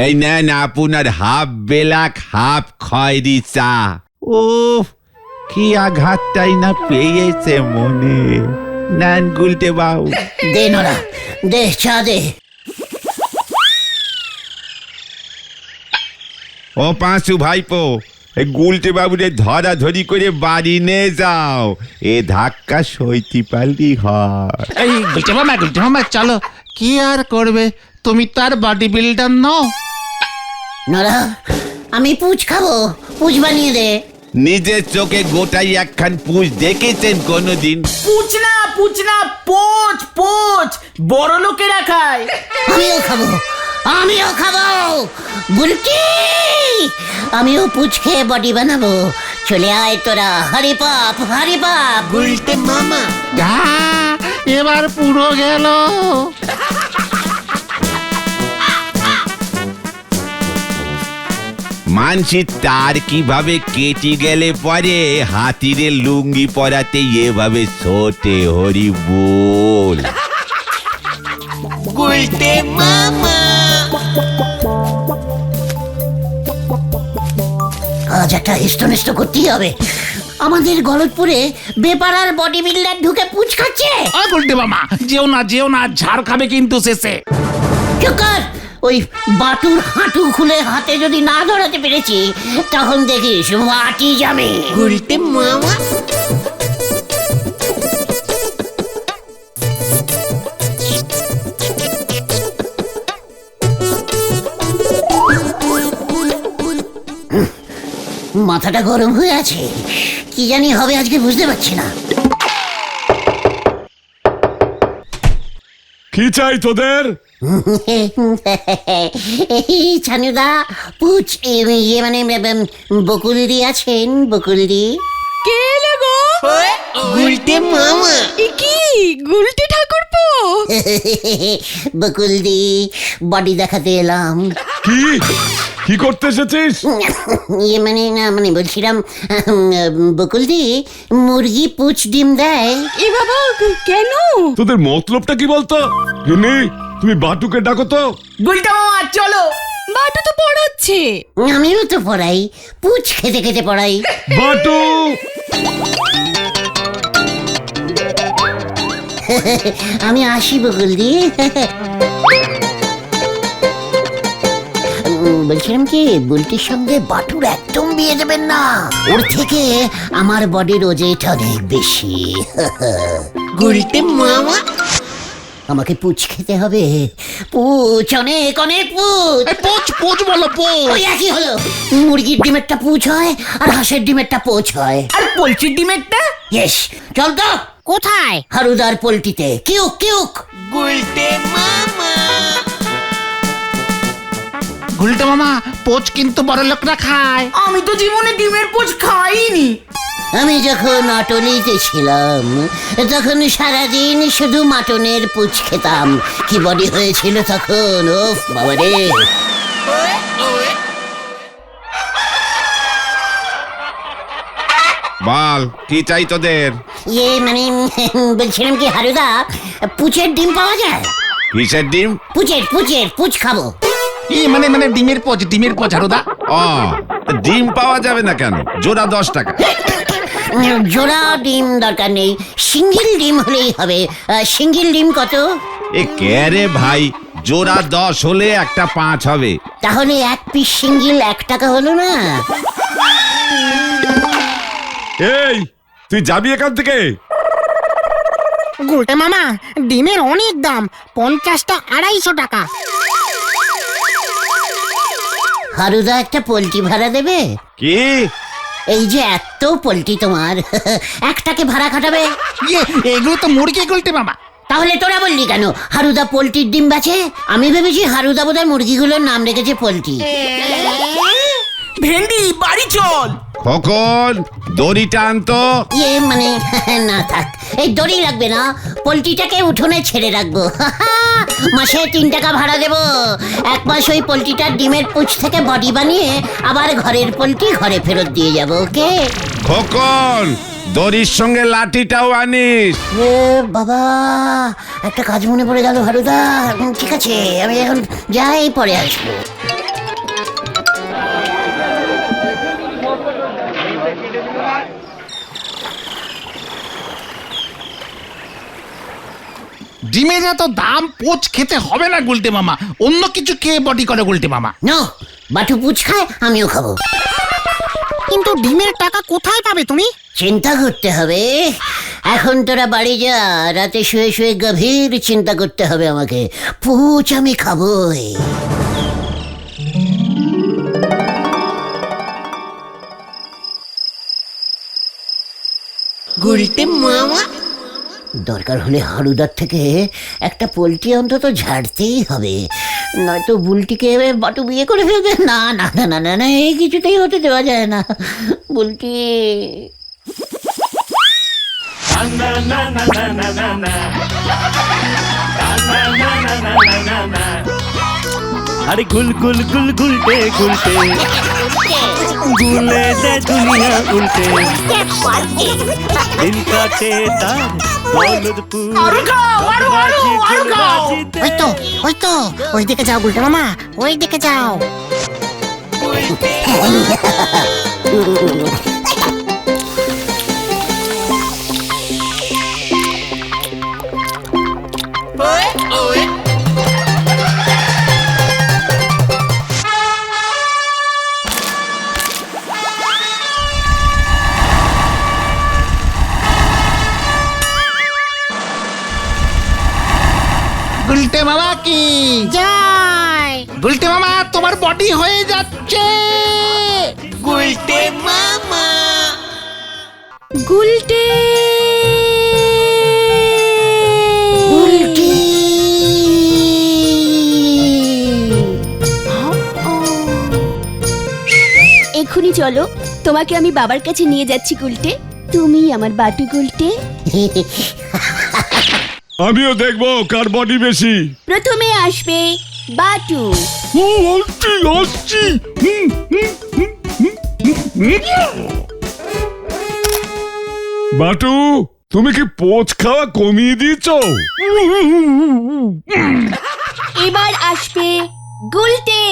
এই নেন আপনার হাফ বেলাক হাফ খয়েরি চা। ও কি আঘাতটাই না পেয়েছে মনে। নেন গুলটে বাবু। দে নোরা, দে চা দে। ও পাঁচু ভাইপো, এই গুলটে বাবুরে ধরাধরি করে বাড়ি নিয়ে যাও, এ ধাক্কা সইতে পারলি হয়। এই গুলটে মামা চলো। কি আর করবে, তুমি তো আর বডি বিল্ডার নও। নোরা, আমি পুচ খাবো, পুচ বানিয়ে দে। নিজের চোখে গোটাই একখান পুষ দেখেছেন কোনদিন? পুচ না পোচ পোচ, বড় লোকেরা খায়। আমিও খাবো, আমিও খাবো। বুলটি, আমিও পুচ খেয়ে বডি বানাবো। চলে আয় তোরা, হরি পাপ হরি পাপ। গুলটে মামা, এবার পুরো গেল। মানসি তার কিভাবে কেটে গেলে পরে হাতিরে লুঙ্গি পরাতে এভাবে ছোটে হরি বল। গুলটে মামা। আজ একটা হিস্ট করতেই হবে। আমাদের গলতপুরে বেপারার বডি বিল্ডার ঢুকে পুচ খাচ্ছে। গুলটে মামা, যেও না, ঝাড় খাবে কিন্তু শেষে। চুপ কর। ওই বাটুর হাঁটু খুলে হাতে যদি না ধরাতে পেরেছি, তখন দেখিস মাটি যাবে। গুলটে মামা। মাথাটা গরম হয়ে আছে, কি জানি হবে আজকে বুঝতে পারছি না। কি চাই তোদের? ছানুদা, পুচ ইয়ে মানে বকুলদি আছেন? বকুলদি কে এলে গো? গুলটে মামা। কি গুলটে ঠাকুরপো? বকুলদি, বডি দেখাতে এলাম। কি কি করতে এসেছিস? ইয়ে মানে না মানে বলছিলাম, বকুলদি মুরগি পুচ ডিম দেয়? এ বাবা, কেন? তোদের মতলবটা কি বলতো? গিন্নি, তুমি বাটুকে ডাকো তো। গুলটা মামা চলো। বাটু তো পড়াচ্ছে। আমিও তো পড়াই, পুচ খেতে খেতে পড়াই। বাটু! আমি আসি বকুলদি। বলছিলাম কি, বুলটির সঙ্গে বাটুর একদম বিয়ে দেবেন না, ওর থেকে আমার বডির ওজেটা অনেক বেশি। গুলটে মামা, আমাকে পুচ খেতে হবে, পুচ, অনেক অনেক পুচ। পোচ পোচ বলো পোচ। ওই একই হলো, মুরগির ডিমেরটা পুচ হয় আর হাঁসের ডিমেরটা পোচ হয়। আর পোলট্রির ডিমেরটা? ইয়েস, চল তো কোথায়? হারুদার পোল্ট্রিতে। কিউক কিউক। গুলটে মামা, পোচ কিন্তু বড় লোকরা খায়। আমি তো জীবনে ডিমের পোচ খাইনি। আমি যখন অটলিতে ছিলাম তখন সারাদিন শুধু মাটনের পুচ খেতাম। কি বডি হয়েছিল তখন, ওফ বাবারে। বল, কি চাই তোদের? ইয়ে মানে বলছিলাম কি হারুদা, পুচের ডিম পাওয়া যায়? কিসের ডিম? পুচের পুচের পুচ খাবো। মানে মানে ডিমের পোচ হারুদা। ও, ডিম পাওয়া যাবে না কেন? জোড়া 10 টাকা। জোড়া ডিম দরকার নেই, সিঙ্গেল ডিম হলেই হবে। সিঙ্গেল ডিম কত? এ কে রে ভাই, জোড়া 10 হলে একটা 5 হবে। তাহলে এক পিস সিঙ্গেল 1 টাকা হলো না? এই, তুই যাবি এখান থেকে? গুলটে মামা, ডিমের অনেক দাম, 50টা 250 টাকা। হারুদা একটা পোল্ট্রি ভাড়া দেবে? কি? এই যে এত পোল্ট্রি তোমার, একটাকে ভাড়া খাটাবে? ইয়ে, এগুলো তো মুরগি গুলটে মামা। তাহলে তোরা বললি কেন হারুদা পোল্ট্রির ডিম বেচে? আমি ভেবেছি হারুদা বোধহয় মুরগিগুলোর নাম রেখেছে পোল্ট্রি। ভেন্ডি, বাড়ি চল। খোকন, দড়িটা আনতো। ইয়ে মানে না থাক, এই দড়ি লাগবে না, পোল্ট্রিটাকে উঠোনে ছেড়ে রাখবো। মাসে 3 টাকা ভাড়া দেবো। 1 মাস ওই পোল্ট্রিটার ডিমের পুচ থেকে বডি বানিয়ে আবার ঘরের পোল্ট্রি ঘরে ফেরত দিয়ে যাবো। ওকে? খোকন, দড়ির সঙ্গে লাঠিটাও আনিস। এ বাবা, একটা কাজ মনে পড়ে গেল হারুদা। ঠিক আছে, আমি এখন যাই, পরে আসবো। ডিমের এত দাম, পোচ খেতে হবে না গুলটে মামা, অন্য কিছু খেয়ে বডি করে গুলটে মামা। নো, বাটু পুচ খায়, আমিও খাবো। কিন্তু ডিমের টাকা কোথায় পাবে তুমি? চিন্তা করতে হবে। এখন তোরা বাড়ি যা, রাতে শুয়ে শুয়ে গভীর চিন্তা করতে হবে আমাকে। পুচ আমি খাবোই। গুলটে মামা, দরকার হলে হারুদার থেকে একটা পোল্ট্রি অন্তত ঝাড়তেই হবে, নয়তো বুলটিকে বাটু বিয়ে করে ফেলবে। না না না না না না, এই কিছুতেই হতে দেওয়া যায় না। বুলটি अरे गुल गुल गुल गुलटे गुलटे गुले दे दुनिया उल्टे दिन काटे तार दौलतपुर ওই তো ওই তো, ওই দিকে যাও গুলটে মামা, ওই দিকে যাও। গুলটে মামা কি যাই। গুলটে মামা, তোমার বডি হয়ে যাচ্ছে। গুলটে এক্ষুনি চলো, তোমাকে আমি বাবার কাছে নিয়ে যাচ্ছি গুলটে। তুমি আমার বাটু গুলটে। আমিও দেখবো কার বডি বেশি। প্রথমে আসবে বাটু। বাটু, তুমি কি পোচ খাওয়া কমিয়ে দিয়েছ? এবার আসবে গুলটে।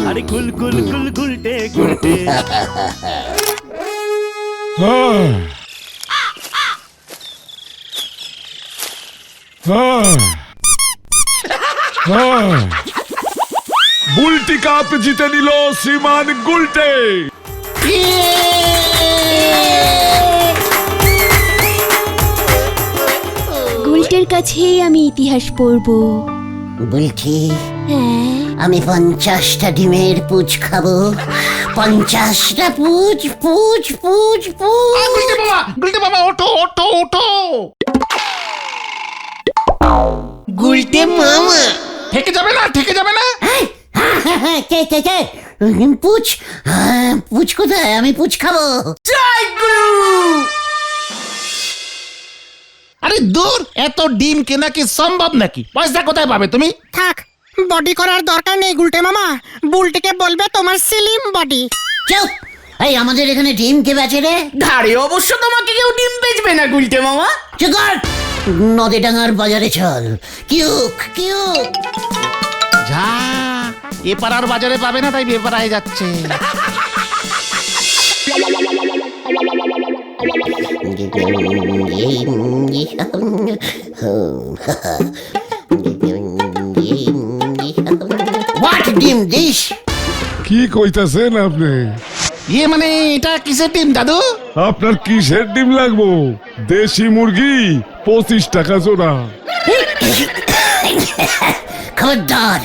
আরে গুল গুল গুল গুলটে গুলটে বুলটি কাপ জিতে নিল শ্রীমান গুলটে। গুলটের কাছেই আমি ইতিহাস পড়বো। বলছি হ্যাঁ, আমি 50টা ডিমের পুচ খাবো। 50টা পুচ পুচ পুচ পুচ। গুলটে বাবা ওঠো ওঠো ওঠো। গুলটে মামা ঠেকে যাবে না, ঠেকে যাবে না। কে কে কে পুচ? পুচ কোথায়? আমি পুচ খাবো। আরে দূর, এত ডিম কেনা কি সম্ভব নাকি? পয়সা কোথায় পাবে তুমি? থাক, বডি করার দরকার নেই গুলটে মামা। বুলটিকে বলবে তোমার স্লিম বডি। চুপ! এই আমাদের এখানে ডিম কে বেচে রে? ধারে অবশ্য তোমাকে কেউ ডিম বেচবে না গুলটে মামা। চুপ কর! নদীডাঙ্গার বাজারে চল। কিউক কিউক। যা, এ পাড়ার বাজারে পাবে না, তাই বেপারায় যাচ্ছে। হোয়াট ডিম দিস? কি কইতাছেন আপনি? ইয়ে মানে এটা কিসের ডিম দাদু? আপনার কিসের ডিম লাগবো? দেশি মুরগি 25 টাকা জোড়া। খবরদার,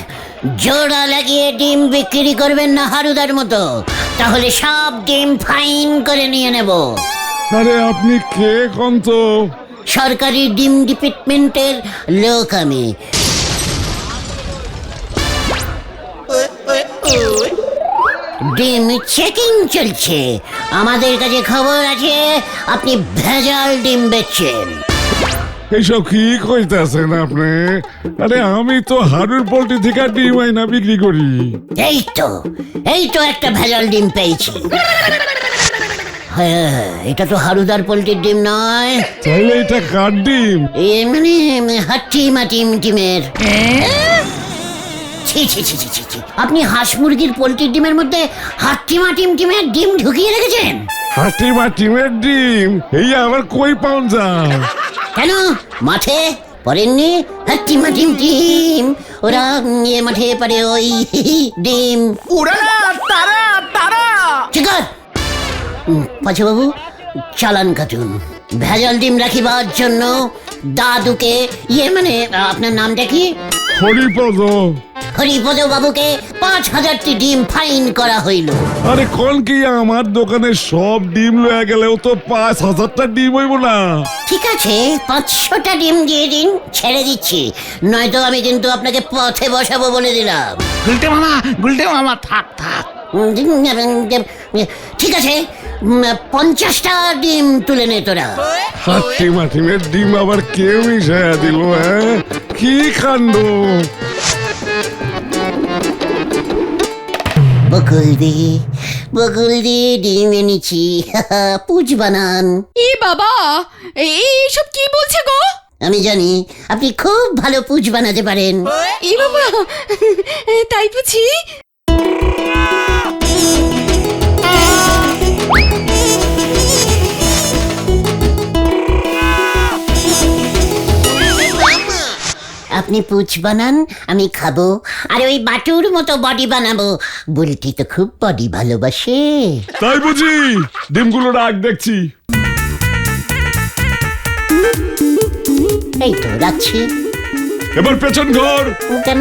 জোড়া লাগিয়ে ডিম বিক্রি করবেন না হারুদার মতো, তাহলে সব ডিম ফাইন করে নিয়ে নেব। আরে আপনি কে কোন তো? সরকারি ডিম ডিপার্টমেন্টের লোক আমি। ডিম চেকিং চলছে। আমাদের কাছে খবর আছে আপনি ভেজাল ডিম বেচছেন। এইসব কি কইতাছেন আপনি? আরে আমি তো হাড়ুর পোল্ট্রি থেকে ডিম আইনা বিক্রি করি। এই তো একটা ভেজাল ডিম পেয়েছি। হ্যাঁ, এটা তো হারুদার পোল্ট্রির ডিম নয়। তাহলে এটা কার ডিম? এ মানে হাট্টি মাটিম ডিমের। ছি ছি ছি ছি ছি, আপনি হাঁস মুরগির পোল্ট্রির ডিমের মধ্যে হাট্টি মাটিম ডিমের ডিম ঢুকিয়ে রেখেছেন? হাটি মাটিমের ডিম এই আবার কই পাউন যায়? কেন মাঠে পড়েননি? হাট্টি মাটিম ডিম ওরা মাঠে পারে ওই ডিম। ওরা না, তারা তারা। ঠিক আছে পাঁচবাবু, চালান কাটুন। ভেজাল ডিম রাখিবার জন্য দাদুকে, ইয়ে মানে আপনার নামটা কি? হরিপদ। হরিপদ বাবুকে 5000টি ডিম ফাইন করা হইল। আরে কোন কি আমার দোকানে সব ডিম লয়ে গেলেও তো 5000টা ডিম হইব না? ঠিক আছে, 500টা ডিম দিয়ে দিন, ছেড়ে দিচ্ছি। নয়তো আমি কিন্তু আপনাকে পথে বসাবো বলে দিলাম। গুলটে মামা থাক থাক। ঠিক আছে, 50টা ডিম তুলে নে তোরা। হাটি মাটিমের ডিম আবার কেউ মিশাইয়া দিল? হ্যাঁ, কি কাণ্ড! বকুল দি ডিম এনেছি, পুজ বানান। এ বাবা, এইসব কি বলছে গো? আমি জানি আপনি খুব ভালো পুজ বানাতে পারেন। এ বাবা, তাই বুঝি? আপনি পুচ বানান, আমি খাবো, আর ওই বাটুর মতো বডি বানাবো। বুলটি তো খুব বডি ভালোবাসে। তাই বুঝি? ডিমগুলো রাখ দেখছি। এই তো রাখছি। এবার পেছন ঘর কেন?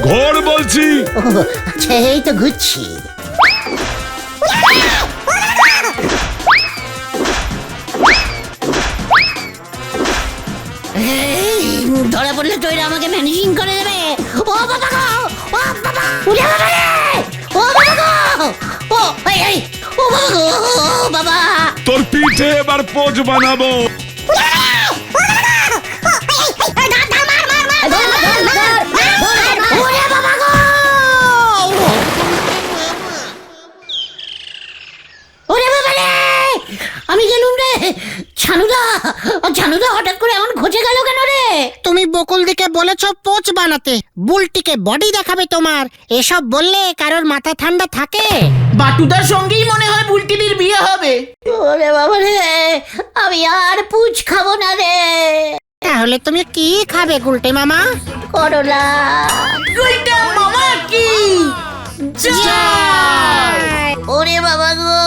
ঘর বলছি। ও, আচ্ছা এই তো ঘুরছি। এই, ধরা পড়লে তো এরা আমাকে ম্যানেজিং করে দেবে। ও বাবা গো, ও বাবা, উড়ে বাবা রে! ও বাবা গো, ও এই, ও বাবা গো, ও বাবা। তোর পিঠে এবার পোজ বানাবো। ওরে বাবা গো! ওরে বাবা রে! আমি গেলুম রে। ছানুদা হঠাৎ করে এমন খোঁজে গেল কেন রে? তুমি বকুল দিকে বলেছো পোচ বানাতে, বুলটিকে বডি দেখাবে তোমার। এসব বললে কারোর মাথা ঠান্ডা থাকে? বাটুদার সঙ্গেই মনে হয় বুলটিদির বিয়ে হবে। ওরে বাবা রে, আমি আর পুচ খাবো না রে। তাহলে তুমি কি খাবে গুলটে মামা? করলা। গুলটা মামা কি ওরে বাবা গো,